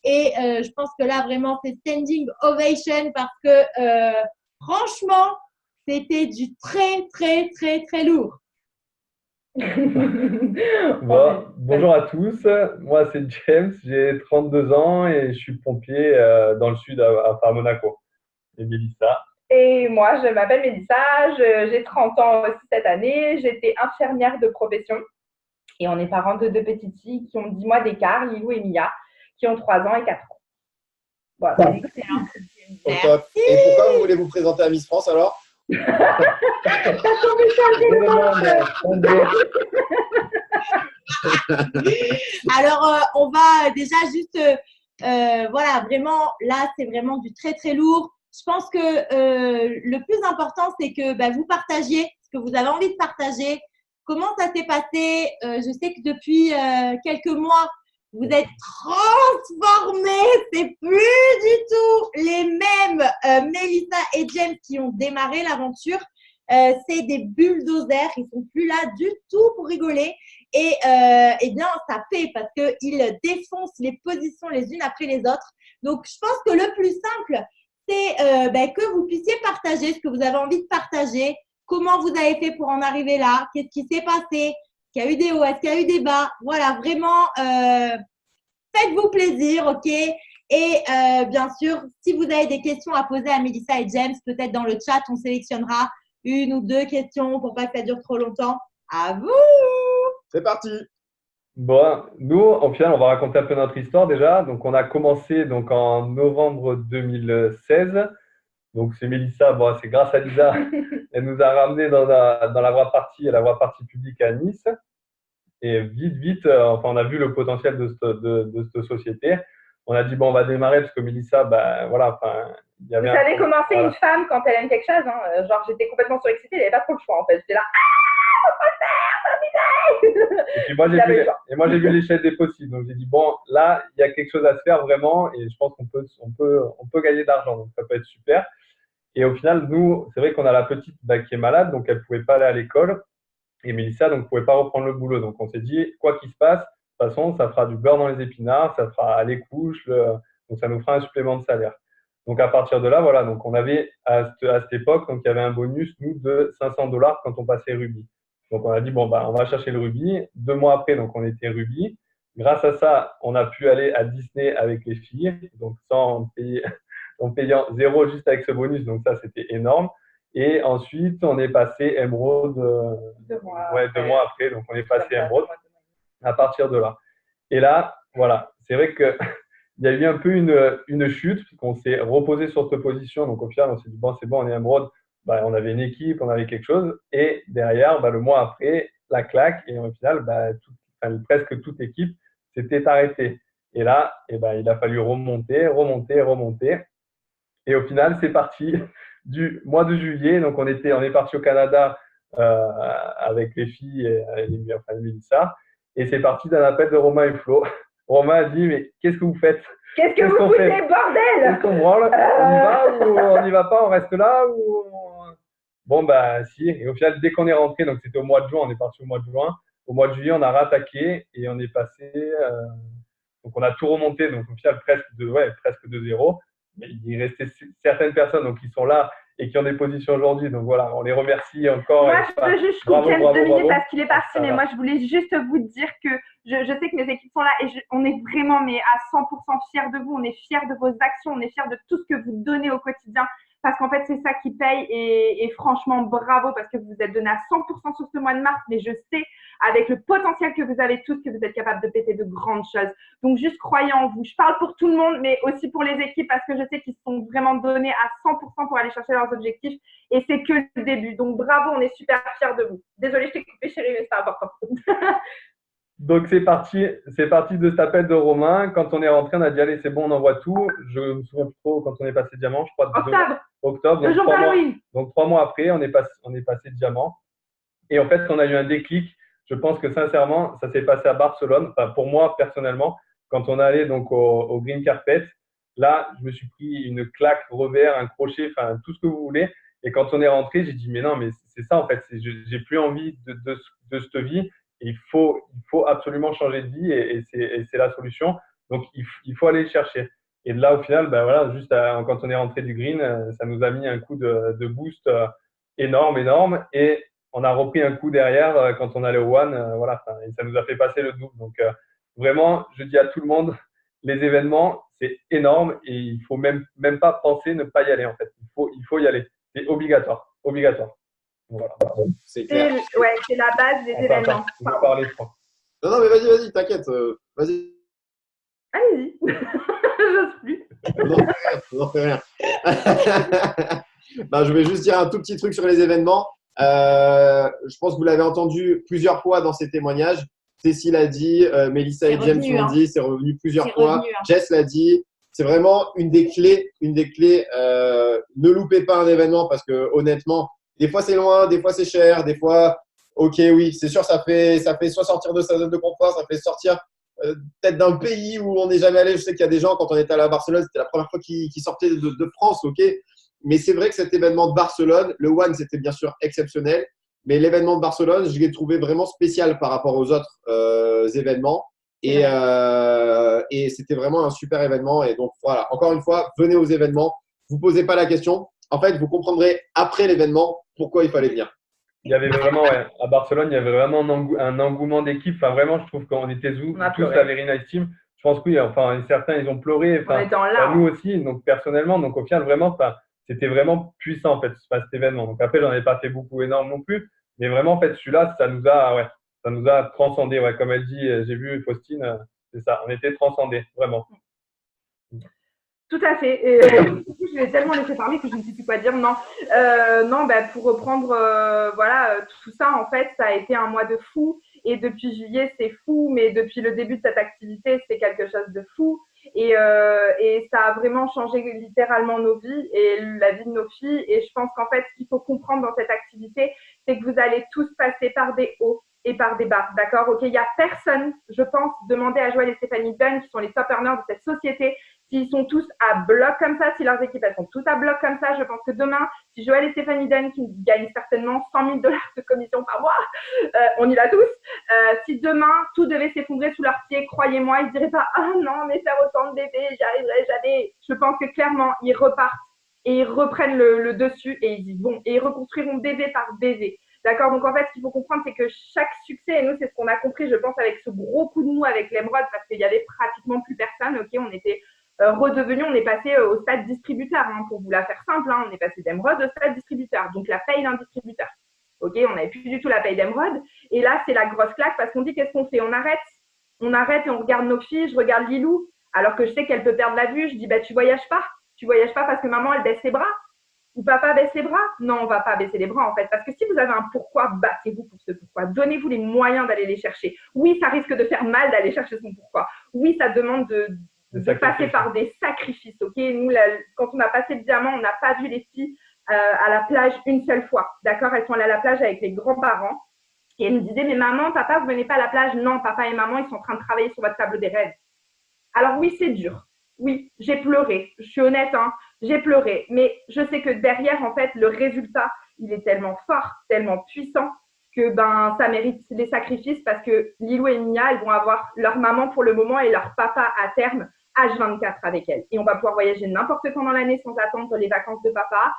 Et je pense que là, vraiment, c'est standing ovation parce que franchement, c'était du très, très, très, très lourd. Bon, bonjour à tous, moi c'est James, j'ai 32 ans et je suis pompier dans le sud à Monaco. Et Mélissa? Et moi je m'appelle Mélissa, j'ai 30 ans aussi cette année, j'étais infirmière de profession et on est parents de 2 petites filles qui ont 10 mois d'écart, Lilou et Mia, qui ont 3 ans et 4 ans. Voilà, c'est excellent. Et pourquoi vous voulez vous présenter à Miss France alors? Alors, on va déjà juste, voilà, vraiment, là, c'est vraiment du très, très lourd. Je pense que le plus important, c'est que vous partagiez ce que vous avez envie de partager. Comment ça s'est passé? Je sais que depuis quelques mois, vous êtes transformés. C'est plus du tout les mêmes Mélissa et James qui ont démarré l'aventure. C'est des bulldozers. Ils sont plus là du tout pour rigoler. Et bien, ça paie parce qu'ils défoncent les positions les unes après les autres. Donc, je pense que le plus simple, c'est que vous puissiez partager ce que vous avez envie de partager. Comment vous avez fait pour en arriver là? Qu'est-ce qui s'est passé? Est-ce qu'il y a eu des hauts? Est-ce qu'il y a eu des bas? Voilà, vraiment, faites-vous plaisir, ok? Et bien sûr, si vous avez des questions à poser à Mélissa et James, peut-être dans le chat, on sélectionnera 1 ou 2 questions pour pas que ça dure trop longtemps. À vous! C'est parti! Bon, nous, au final, on va raconter un peu notre histoire déjà. Donc, on a commencé donc, en novembre 2016. Donc, c'est Mélissa, bon, c'est grâce à Lisa. Elle nous a ramenés dans la voie partie, publique à Nice. Et vite, enfin, on a vu le potentiel de cette société. On a dit, bon, on va démarrer parce que Mélissa, voilà, enfin, il y avait… Vous savez comment c'est une femme quand elle aime quelque chose, hein. Genre, j'étais complètement surexcitée, il n'y avait pas trop le choix, en fait. J'étais là, et puis moi, j'ai vu l'échelle des possibles. Donc, j'ai dit, bon, là, il y a quelque chose à se faire vraiment et je pense qu'on peut gagner de l'argent. Donc, ça peut être super. Et au final, nous, c'est vrai qu'on a la petite qui est malade, donc elle ne pouvait pas aller à l'école. Et Mélissa, donc, ne pouvait pas reprendre le boulot. Donc, on s'est dit, quoi qu'il se passe, de toute façon, ça fera du beurre dans les épinards, ça fera les couches, donc ça nous fera un supplément de salaire. Donc, à partir de là, voilà, donc on avait à cette époque, donc il y avait un bonus, nous, de 500 $ quand on passait Ruby. Donc, on a dit, bon, on va chercher le Ruby. 2 mois après, donc on était Ruby. Grâce à ça, on a pu aller à Disney avec les filles, donc sans payer, en payant 0 juste avec ce bonus. Donc, ça, c'était énorme. Et ensuite, on est passé Emerald 2 mois après. Donc, on est passé Emerald à partir de là. Et là, voilà, c'est vrai qu'il y a eu un peu une chute, puisqu'on s'est reposé sur cette position. Donc, au final, on s'est dit, bon, c'est bon, on est Emerald. On avait une équipe, on avait quelque chose. Et derrière, le mois après, la claque. Et au final, presque toute l'équipe s'était arrêtée. Et là, il a fallu remonter. Et au final, c'est parti du mois de juillet. Donc, on est parti au Canada avec les filles et Mélissa. Et c'est parti d'un appel de Romain et Flo. Romain a dit, mais qu'est-ce que vous faites? Qu'est-ce que vous foutez, bordel? Est-ce qu'on branle? On y va ou on n'y va pas? On reste là ou… Bon, si. Et au final, dès qu'on est rentré, donc c'était au mois de juin, on est parti au mois de juin. Au mois de juillet, on a rattaqué et on est passé… donc, on a tout remonté. Donc, au final, presque de zéro. Mais il restait certaines personnes donc, qui sont là et qui ont des positions aujourd'hui. Donc, voilà, on les remercie encore. Moi, je veux juste couper 2 minutes parce qu'il est parti. Mais moi, je voulais juste vous dire que je sais que mes équipes sont là et on est vraiment mais à 100% fiers de vous. On est fiers de vos actions, on est fiers de tout ce que vous donnez au quotidien. Parce qu'en fait, c'est ça qui paye et franchement, bravo parce que vous vous êtes donné à 100% sur ce mois de mars. Mais je sais, avec le potentiel que vous avez tous, que vous êtes capable de péter de grandes choses. Donc, juste croyez en vous. Je parle pour tout le monde, mais aussi pour les équipes parce que je sais qu'ils se sont vraiment donnés à 100% pour aller chercher leurs objectifs. Et c'est que le début. Donc, bravo, on est super fiers de vous. Désolée, je t'ai coupé, chérie, mais c'est important. Donc c'est parti de cet appel de Romain. Quand on est rentré, on a dit allez, c'est bon, on envoie tout. Je me souviens plus trop quand on est passé diamant, je crois octobre. Le jour d'Halloween. Donc 3 mois après, on est passé diamant. Et en fait, on a eu un déclic. Je pense que sincèrement, ça s'est passé à Barcelone. Enfin, pour moi personnellement, quand on est allé donc au Green Carpet, là, je me suis pris une claque, revers, un crochet, enfin tout ce que vous voulez. Et quand on est rentré, j'ai dit mais non, mais c'est ça en fait. J'ai plus envie de cette vie. Il faut absolument changer de vie et c'est la solution. Donc, il faut aller le chercher. Et là, au final, ben voilà, juste quand on est rentré du green, ça nous a mis un coup de boost énorme. Et on a repris un coup derrière quand on allait au one. Voilà, et ça nous a fait passer le double. Donc, vraiment, je dis à tout le monde, les événements, c'est énorme et il faut même pas penser ne pas y aller en fait. Il faut y aller. C'est obligatoire. Voilà. C'est clair. C'est la base des événements. On va parler, je crois. Non, mais vas-y, t'inquiète. Vas-y. Allez-y. J'ose plus. Non, fais rien. Je vais juste dire un tout petit truc sur les événements. Je pense que vous l'avez entendu plusieurs fois dans ces témoignages. Cécile a dit, Mélissa et James l'ont dit, c'est revenu plusieurs fois. Jess l'a dit. C'est vraiment une des clés. Ne loupez pas un événement parce que honnêtement, des fois c'est loin, des fois c'est cher, des fois, ok, oui, c'est sûr, ça fait soit sortir de sa zone de confort, ça fait sortir peut-être d'un pays où on n'est jamais allé. Je sais qu'il y a des gens, quand on était allé à Barcelone, c'était la première fois qu'ils sortaient de France, ok. Mais c'est vrai que cet événement de Barcelone, le One, c'était bien sûr exceptionnel, mais l'événement de Barcelone, je l'ai trouvé vraiment spécial par rapport aux autres événements. Et c'était vraiment un super événement. Et donc, voilà, encore une fois, venez aux événements. Vous posez pas la question. En fait, vous comprendrez après l'événement pourquoi il fallait venir. Il y avait vraiment, à Barcelone, il y avait vraiment un engouement d'équipe. Enfin, vraiment, je trouve qu'on était tous la Very Nice Team. Je pense que oui, enfin, certains, ils ont pleuré. Enfin, nous aussi, donc personnellement. Donc, au final, vraiment, c'était vraiment puissant, en fait, cet événement. Donc, après, j'en ai pas fait beaucoup énorme non plus. Mais vraiment, en fait, celui-là, ça nous a transcendé. Ouais, comme elle dit, j'ai vu Faustine, c'est ça. On était transcendés, vraiment. Tout à fait. Et, je vais tellement laisser parler que je ne sais plus quoi dire. Non, pour reprendre, tout ça, en fait, ça a été un mois de fou. Et depuis juillet, c'est fou. Mais depuis le début de cette activité, c'est quelque chose de fou. Et ça a vraiment changé littéralement nos vies et la vie de nos filles. Et je pense qu'en fait, ce qu'il faut comprendre dans cette activité, c'est que vous allez tous passer par des hauts et par des bas. D'accord? Ok, il n'y a personne, je pense, demander à Joël et Stéphanie Dunn, qui sont les top earners de cette société, s'ils sont tous à bloc comme ça, si leurs équipes elles sont toutes à bloc comme ça, je pense que demain, si Joël et Stéphanie Dunn, qui gagnent certainement $100 000 de commission par mois, on y va tous, si demain tout devait s'effondrer sous leurs pieds, croyez-moi, ils ne diraient pas « Ah non, mais faire autant de bébés, j'y arriverai jamais ». Je pense que clairement, ils repartent et ils reprennent le dessus et ils disent « Bon », et ils reconstruiront bébé par bébé. D'accord? Donc, en fait, ce qu'il faut comprendre, c'est que chaque succès, et nous, c'est ce qu'on a compris, je pense, avec ce gros coup de mou avec l'Emeraude, parce qu'il y avait pratiquement plus personne, ok, on était redevenu, on est passé au stade distributeur, hein, pour vous la faire simple, hein, on est passé d'Emeraude au stade distributeur, donc la paye d'un distributeur. Ok, on n'avait plus du tout la paye d'Emeraude, et là, c'est la grosse claque, parce qu'on dit, qu'est-ce qu'on fait? On arrête et on regarde nos filles, je regarde Lilou, alors que je sais qu'elle peut perdre la vue, je dis, bah, tu voyages pas parce que maman, elle baisse les bras. Ou papa baisse les bras? Non, on va pas baisser les bras en fait. Parce que si vous avez un pourquoi, battez-vous pour ce pourquoi. Donnez-vous les moyens d'aller les chercher. Oui, ça risque de faire mal d'aller chercher son pourquoi. Oui, ça demande de passer par des sacrifices. Ok, nous, quand on a passé le diamant, on n'a pas vu les filles à la plage une seule fois. D'accord? Elles sont allées à la plage avec les grands-parents. Et elles nous disaient, mais maman, papa, vous venez pas à la plage? Non, papa et maman, ils sont en train de travailler sur votre table des rêves. Alors oui, c'est dur. Oui, j'ai pleuré. Je suis honnête, hein, j'ai pleuré. Mais je sais que derrière, en fait, le résultat, il est tellement fort, tellement puissant que ça mérite les sacrifices parce que Lilou et Mia, elles vont avoir leur maman pour le moment et leur papa à terme, H24 avec elles. Et on va pouvoir voyager n'importe quand dans l'année sans attendre les vacances de papa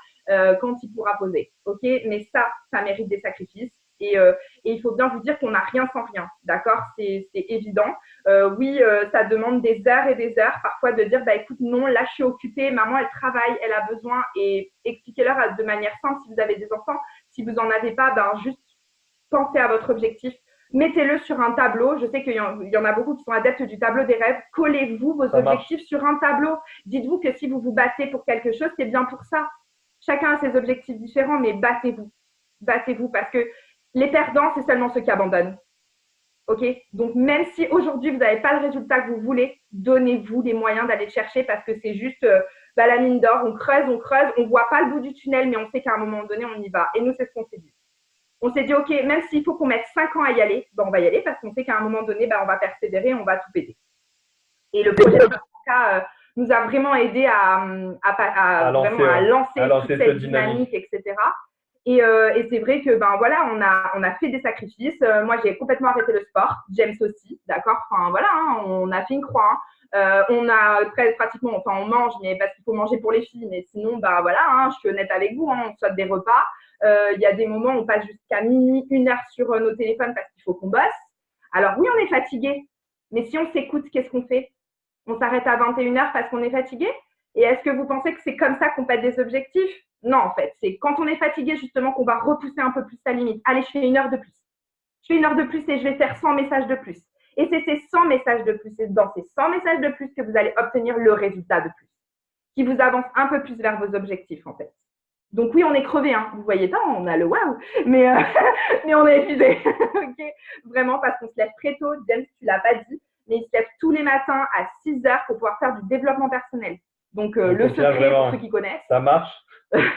quand il pourra poser. Ok, mais ça mérite des sacrifices. Et il faut bien vous dire qu'on n'a rien sans rien, d'accord? C'est évident. Oui, ça demande des heures et des heures parfois de dire, bah écoute, non, là je suis occupée, maman elle travaille, elle a besoin, et expliquez-leur de manière simple si vous avez des enfants. Si vous n'en avez pas, ben juste pensez à votre objectif. Mettez-le sur un tableau. Je sais qu'il y en a beaucoup qui sont adeptes du tableau des rêves. Collez-vous vos objectifs sur un tableau. Dites-vous que si vous vous battez pour quelque chose, c'est bien pour ça. Chacun a ses objectifs différents, mais battez-vous. Battez-vous parce que les perdants, c'est seulement ceux qui abandonnent. Ok? Donc, même si aujourd'hui, vous n'avez pas le résultat que vous voulez, donnez-vous les moyens d'aller le chercher parce que c'est juste la mine d'or. On creuse, on ne voit pas le bout du tunnel, mais on sait qu'à un moment donné, on y va. Et nous, c'est ce qu'on s'est dit. On s'est dit, OK, même s'il faut qu'on mette 5 ans à y aller, ben on va y aller parce qu'on sait qu'à un moment donné, ben on va persévérer, on va tout péter. Et le projet nous a vraiment aidé à lancer toute cette dynamique, etc. Et c'est vrai que ben voilà, on a fait des sacrifices. Moi, j'ai complètement arrêté le sport. James aussi, d'accord. Enfin voilà, hein, on a fait une croix. On a pratiquement, enfin on mange, mais parce qu'il faut manger pour les filles. Mais sinon, ben voilà, hein, je suis honnête avec vous, hein, on saute des repas. Il y a des moments où on passe jusqu'à minuit, 1 heure sur nos téléphones parce qu'il faut qu'on bosse. Alors oui, on est fatigué, mais si on s'écoute, qu'est-ce qu'on fait? On s'arrête à 21 heures parce qu'on est fatigué? Et est-ce que vous pensez que c'est comme ça qu'on pète des objectifs? Non, en fait, c'est quand on est fatigué justement qu'on va repousser un peu plus sa limite. Allez, je fais 1 heure de plus. Je fais 1 heure de plus et je vais faire 100 messages de plus. Et c'est ces 100 messages de plus, c'est dans ces 100 messages de plus que vous allez obtenir le résultat de plus, qui vous avance un peu plus vers vos objectifs en fait. Donc oui, on est crevé, hein. Vous voyez pas, on a le waouh, mais on est épuisé. Okay, vraiment parce qu'on se lève très tôt. James, tu l'as pas dit, mais il se lève tous les matins à 6 heures pour pouvoir faire du développement personnel. Donc le secret, vraiment, pour ceux qui connaissent. Ça marche.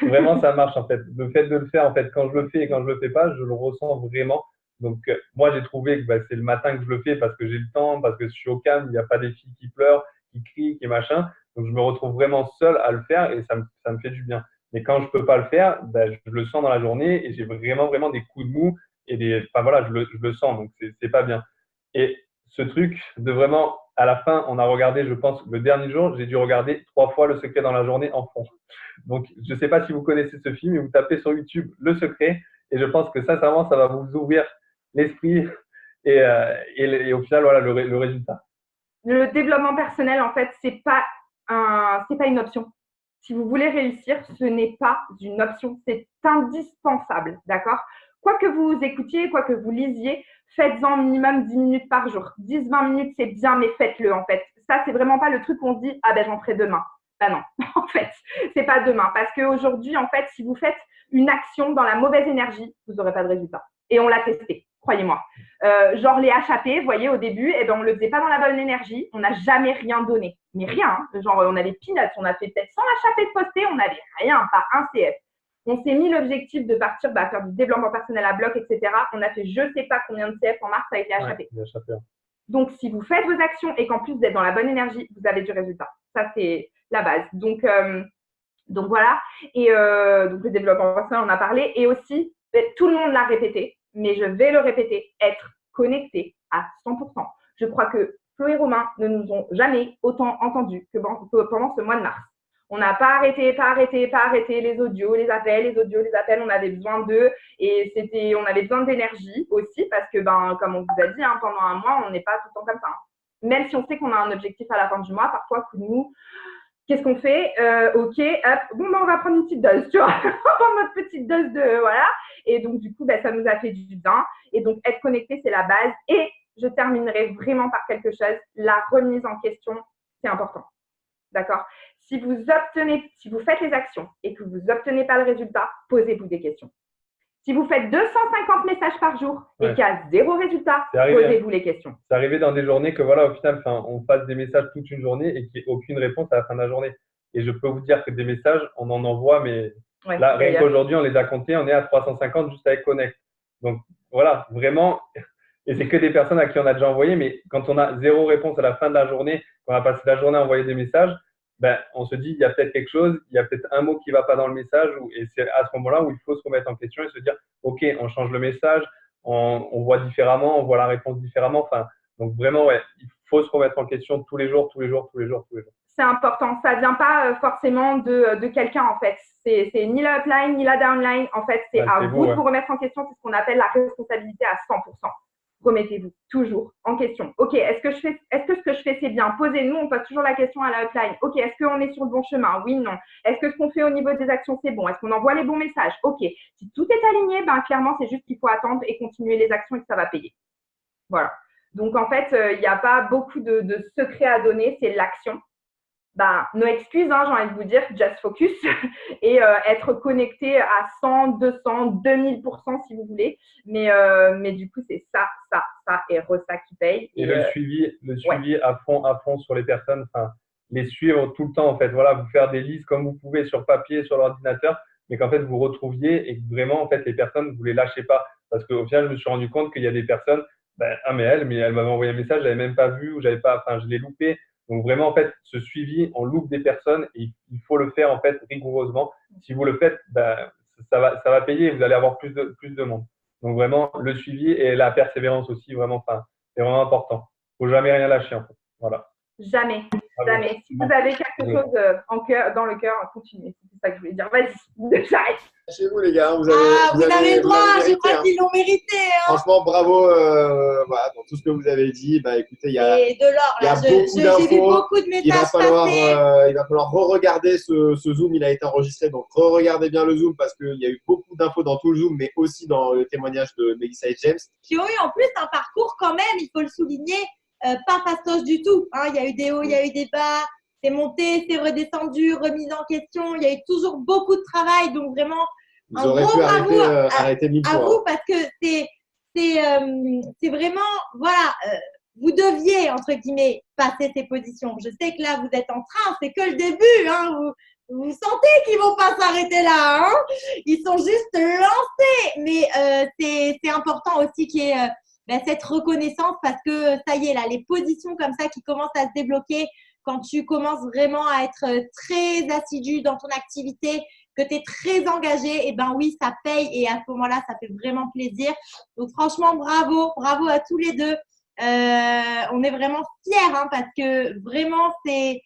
Vraiment, ça marche en fait. Le fait de le faire, en fait, quand je le fais et quand je le fais pas, je le ressens vraiment. Donc moi, j'ai trouvé que c'est le matin que je le fais parce que j'ai le temps, parce que je suis au calme, il n'y a pas des filles qui pleurent, qui crient, qui machin. Donc je me retrouve vraiment seul à le faire et ça me fait du bien. Mais quand je peux pas le faire, je le sens dans la journée et j'ai vraiment des coups de mou et enfin voilà, je le sens, donc c'est pas bien. Et ce truc de vraiment, à la fin, on a regardé, je pense, le dernier jour, j'ai dû regarder 3 fois Le Secret dans la journée en fond. Donc, je sais pas si vous connaissez ce film, mais vous tapez sur YouTube Le Secret et je pense que sincèrement, ça va vous ouvrir l'esprit et au final, voilà, le résultat. Le développement personnel, en fait, c'est pas une option. Si vous voulez réussir, ce n'est pas une option, c'est indispensable, d'accord? Quoi que vous écoutiez, quoi que vous lisiez, faites-en minimum 10 minutes par jour. 10-20 minutes, c'est bien, mais faites-le en fait. Ça, c'est vraiment pas le truc où on se dit « Ah ben, j'en ferai demain ». Ben non, en fait, c'est pas demain. Parce qu'aujourd'hui, en fait, si vous faites une action dans la mauvaise énergie, vous n'aurez pas de résultat. Et on l'a testé, croyez-moi. Genre les HAP, vous voyez, au début, eh ben, on le faisait pas dans la bonne énergie, on n'a jamais rien donné. Mais rien, hein. Genre on avait peanuts, on a fait peut-être 100 HAP de postés, on n'avait rien, pas un CF. On s'est mis l'objectif de partir faire du développement personnel à bloc, etc. On a fait je sais pas combien de CF en mars avec les HAP. Ouais, donc, si vous faites vos actions et qu'en plus d'être dans la bonne énergie, vous avez du résultat. Ça, c'est la base. Donc voilà. Et donc, le développement personnel, on a parlé. Et aussi, tout le monde l'a répété, mais je vais le répéter, être connecté à 100%. Je crois que Flo et Romain ne nous ont jamais autant entendus que pendant ce mois de mars. On n'a pas arrêté les audios, les appels, on avait besoin d'eux et on avait besoin d'énergie aussi parce que, comme on vous a dit, hein, pendant un mois, on n'est pas tout le temps comme ça. Hein. Même si on sait qu'on a un objectif à la fin du mois, parfois, coup de mou, qu'est-ce qu'on fait? Ok, hop, bon, on va prendre une petite dose, tu vois, on va prendre notre petite dose de, voilà. Et donc, du coup, ça nous a fait du bien. Et donc, être connecté, c'est la base. Et je terminerai vraiment par quelque chose. La remise en question, c'est important. D'accord? Si vous faites les actions et que vous n'obtenez pas le résultat, posez-vous des questions. Si vous faites 250 messages par jour et qu'il y a 0 résultat, posez-vous les questions. C'est arrivé dans des journées que voilà, au final, on fasse des messages toute une journée et qu'il n'y ait aucune réponse à la fin de la journée. Et je peux vous dire que des messages, on en envoie, mais là, rien qu'aujourd'hui, on les a comptés, on est à 350 juste avec Connect. Donc voilà, vraiment, et c'est que des personnes à qui on a déjà envoyé, mais quand on a 0 réponse à la fin de la journée, qu'on a passé la journée à envoyer des messages, on se dit, il y a peut-être quelque chose, il y a peut-être un mot qui ne va pas dans le message, et c'est à ce moment-là où il faut se remettre en question et se dire, OK, on change le message, on voit différemment, on voit la réponse différemment. Donc vraiment, il faut se remettre en question tous les jours. c'est important. Ça vient pas forcément de quelqu'un, en fait. C'est ni la upline, ni la downline. En fait, c'est à vous de vous remettre en question. C'est ce qu'on appelle la responsabilité à 100%. Remettez-vous toujours en question. OK, est-ce que ce que je fais, c'est bien? Posez-nous, on pose toujours la question à la upline. OK, est-ce qu'on est sur le bon chemin? Oui, non. Est-ce que ce qu'on fait au niveau des actions, c'est bon? Est-ce qu'on envoie les bons messages? OK. Si tout est aligné, ben, clairement, c'est juste qu'il faut attendre et continuer les actions et que ça va payer. Voilà. Donc, en fait, il n'y a pas beaucoup de secrets à donner, c'est l'action. Ben, no excuses, hein, j'ai envie de vous dire, just focus et être connecté à 100, 200, 2000% si vous voulez. Mais du coup, c'est ça et ça qui paye. Et le suivi à fond sur les personnes, enfin, les suivre tout le temps en fait. Voilà, vous faire des listes comme vous pouvez sur papier, sur l'ordinateur, mais qu'en fait vous retrouviez et que vraiment en fait les personnes vous les lâchez pas. Parce qu'au final, je me suis rendu compte qu'il y a des personnes, mais elle m'avait envoyé un message, je l'avais même pas vu ou je l'ai loupé. Donc vraiment, en fait, ce suivi, on loupe des personnes et il faut le faire en fait rigoureusement. Si vous le faites, ça va payer et vous allez avoir plus de monde. Donc vraiment, le suivi et la persévérance aussi, vraiment, c'est vraiment important. Il ne faut jamais rien lâcher en fait. Voilà. Jamais. Si vous avez quelque chose dans le cœur, continuez. C'est ça que je voulais dire. Vas-y, j'arrête. Chez vous, les gars, vous avez le droit, je crois qu'ils l'ont mérité. Hein. Franchement, bravo voilà, dans tout ce que vous avez dit. Écoutez, il y a beaucoup d'infos. J'ai vu beaucoup de messages passer. Il va falloir re-regarder ce Zoom. Il a été enregistré, donc re-regardez bien le Zoom parce qu'il y a eu beaucoup d'infos dans tout le Zoom, mais aussi dans le témoignage de Mélissa et James. Qui ont eu en plus un parcours quand même, il faut le souligner, pas fastoche du tout. Hein. Il y a eu des hauts, il y a eu des bas. C'est monté, c'est redescendu, remise en question. Il y a eu toujours beaucoup de travail. Donc, vraiment, vous aurez pu arrêter mille fois. À vous, parce que c'est vraiment, voilà, vous deviez, entre guillemets, passer ces positions. Je sais que là, vous êtes en train, c'est que le début. Hein, vous sentez qu'ils ne vont pas s'arrêter là. Hein, ils sont juste lancés. Mais c'est important aussi qu'il y ait cette reconnaissance parce que ça y est, là, les positions comme ça qui commencent à se débloquer, quand tu commences vraiment à être très assidu dans ton activité, que tu es très engagé, et ben oui, ça paye et à ce moment-là, ça fait vraiment plaisir. Donc franchement, bravo à tous les deux. On est vraiment fiers hein, parce que vraiment, c'est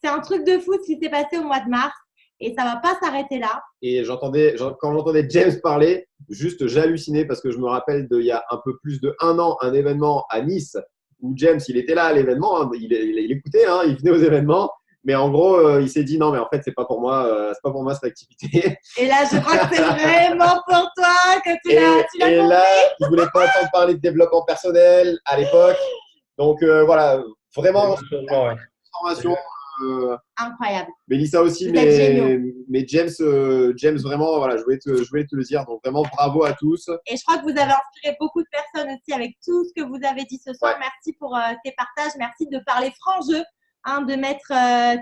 un truc de fou ce qui s'est passé au mois de mars et ça ne va pas s'arrêter là. Et quand j'entendais James parler, juste j'hallucinais parce que je me rappelle d'il y a un peu plus de 1 an, un événement à Nice où James, il était là à l'événement, hein, il écoutait, hein, il venait aux événements, mais en gros, il s'est dit non, mais en fait, c'est pas pour moi cette activité. Et là, je crois que c'est vraiment pour toi que tu l'as compris. Et là, il voulait pas entendre parler de développement personnel à l'époque. Donc voilà, vraiment, formation. Incroyable. Mélissa aussi, mais James vraiment, voilà, je voulais te le dire. Donc vraiment, bravo à tous. Et je crois que vous avez inspiré beaucoup de personnes aussi avec tout ce que vous avez dit ce soir. Ouais. Merci pour tes partages. Merci de parler franc jeu, hein, de mettre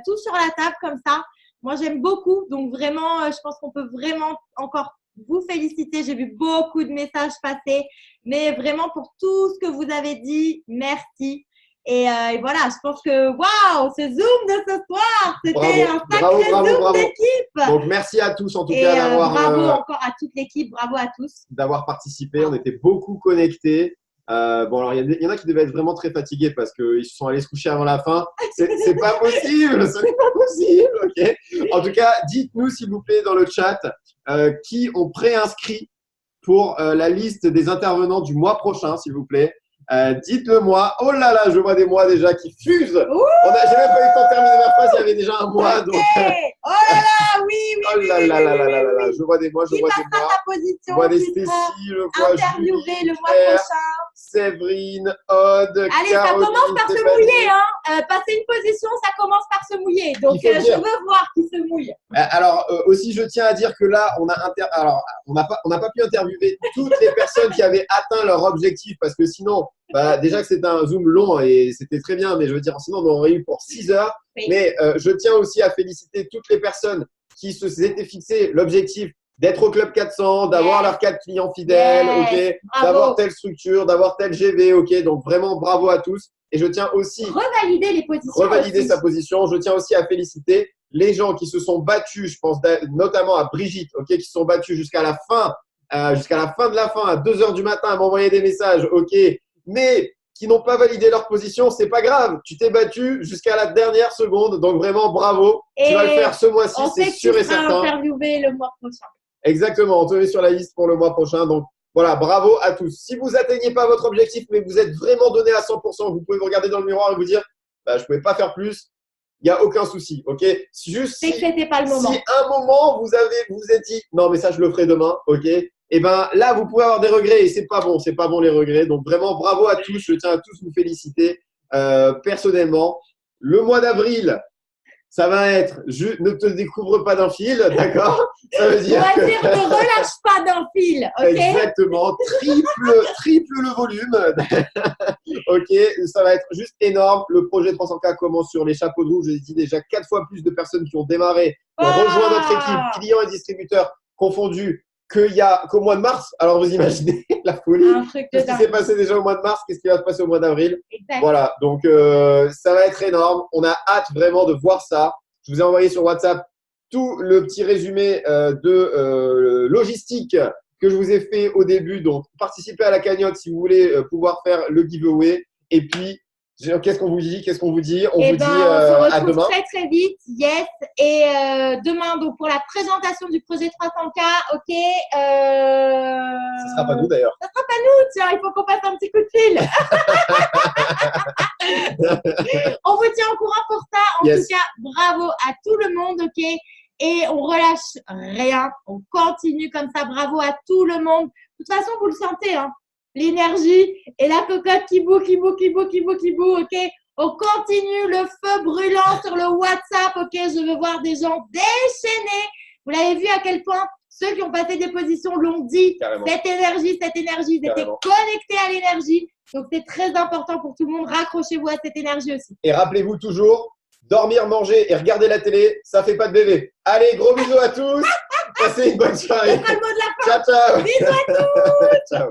tout sur la table comme ça. Moi, j'aime beaucoup. Donc vraiment, je pense qu'on peut vraiment encore vous féliciter. J'ai vu beaucoup de messages passer, mais vraiment pour tout ce que vous avez dit, merci. Et voilà, je pense que waouh, ce Zoom de ce soir, c'était un sacré Zoom d'équipe. Donc merci à tous en tout cas d'avoir. Bravo encore à toute l'équipe, bravo à tous. D'avoir participé, on était beaucoup connectés. Bon alors il y en a qui devaient être vraiment très fatigués parce qu'ils se sont allés se coucher avant la fin. C'est pas possible, ce n'est pas possible. Ok. En tout cas, dites-nous s'il vous plaît dans le chat qui ont préinscrit pour la liste des intervenants du mois prochain, s'il vous plaît. Dites-le moi. Oh là là, je vois des mois déjà qui fusent. J'ai même pas eu le temps de terminer ma phrase, il y avait déjà un mois. Donc... Oh là là, oui. Oh là là là là là là là. Je vois des mois, je vois des mois. Je vois des Stécie, je vois interviewé le mois prochain. Séverine, Aude, allez, Caroline, ça commence par se mouiller. Hein. Passer une position, ça commence par se mouiller. Donc, je veux voir qui se mouille. Alors, aussi, je tiens à dire que là, on n'a pas pu interviewer toutes les personnes qui avaient atteint leur objectif parce que sinon, déjà que c'était un Zoom long et c'était très bien, mais je veux dire, sinon, on aurait eu pour 6 heures. Oui. Mais je tiens aussi à féliciter toutes les personnes qui s'étaient fixé l'objectif d'être au Club 400, d'avoir leurs 4 clients fidèles, d'avoir telle structure, d'avoir tel GV, donc vraiment bravo à tous. Et je tiens aussi revalider les positions. Revalider sa position. Je tiens aussi à féliciter les gens qui se sont battus, je pense notamment à Brigitte, qui se sont battus jusqu'à la fin de la fin, à 2 heures du matin, à m'envoyer des messages, mais qui n'ont pas validé leur position, c'est pas grave. Tu t'es battu jusqu'à la dernière seconde. Donc vraiment, bravo. Tu vas le faire ce mois-ci, c'est sûr et certain. On sera interviewé le mois prochain. Exactement, on te met sur la liste pour le mois prochain. Donc voilà, bravo à tous. Si vous n'atteignez pas votre objectif, mais vous êtes vraiment donné à 100%, vous pouvez vous regarder dans le miroir et vous dire bah, je ne pouvais pas faire plus. Il n'y a aucun souci, ok? Juste c'est que c'était pas le moment. Si un moment vous vous êtes dit non mais ça je le ferai demain, ok? Et ben là vous pouvez avoir des regrets et c'est pas bon les regrets. Donc vraiment bravo à tous, je tiens à tous vous féliciter personnellement. Le mois d'avril, ça va être ne te découvre pas d'un fil, d'accord? Ça veut dire on va dire ne relâche pas d'un fil, ok? Exactement, triple le volume. Ok, ça va être juste énorme. Le projet 300K commence sur les chapeaux de roue. Je dis déjà 4 fois plus de personnes qui ont démarré, ont rejoint notre équipe, clients et distributeurs confondus, qu'au mois de mars. Alors vous imaginez la folie. Qu'est-ce qui s'est passé déjà au mois de mars? Qu'est-ce qui va se passer au mois d'avril? Voilà, donc ça va être énorme. On a hâte vraiment de voir ça. Je vous ai envoyé sur WhatsApp tout le petit résumé de logistique que je vous ai fait au début. Donc, participez à la cagnotte si vous voulez pouvoir faire le giveaway. Et puis, qu'est-ce qu'on vous dit? On vous dit on se retrouve à demain. Très, très vite. Yes. Et demain, donc, pour la présentation du projet 300K, ok. Ce sera pas nous d'ailleurs. Ce sera pas nous, tiens, il faut qu'on passe un petit coup de fil. On vous tient au courant pour ça. En tout cas, bravo à tout le monde, ok. Et on relâche rien, on continue comme ça. Bravo à tout le monde. De toute façon, vous le sentez, hein, l'énergie et la cocotte qui bout, ok. On continue le feu brûlant sur le WhatsApp, ok. Je veux voir des gens déchaînés. Vous l'avez vu à quel point ceux qui ont passé des positions l'ont dit. Carrément. Cette énergie, ils étaient connectés à l'énergie. Donc, c'est très important pour tout le monde. Raccrochez-vous à cette énergie aussi. Et rappelez-vous toujours, dormir, manger et regarder la télé, ça fait pas de bébé. Allez, gros bisous à tous. Passez une bonne soirée. C'est le mot de la fin. Ciao, ciao. Bisous à tous. Ciao.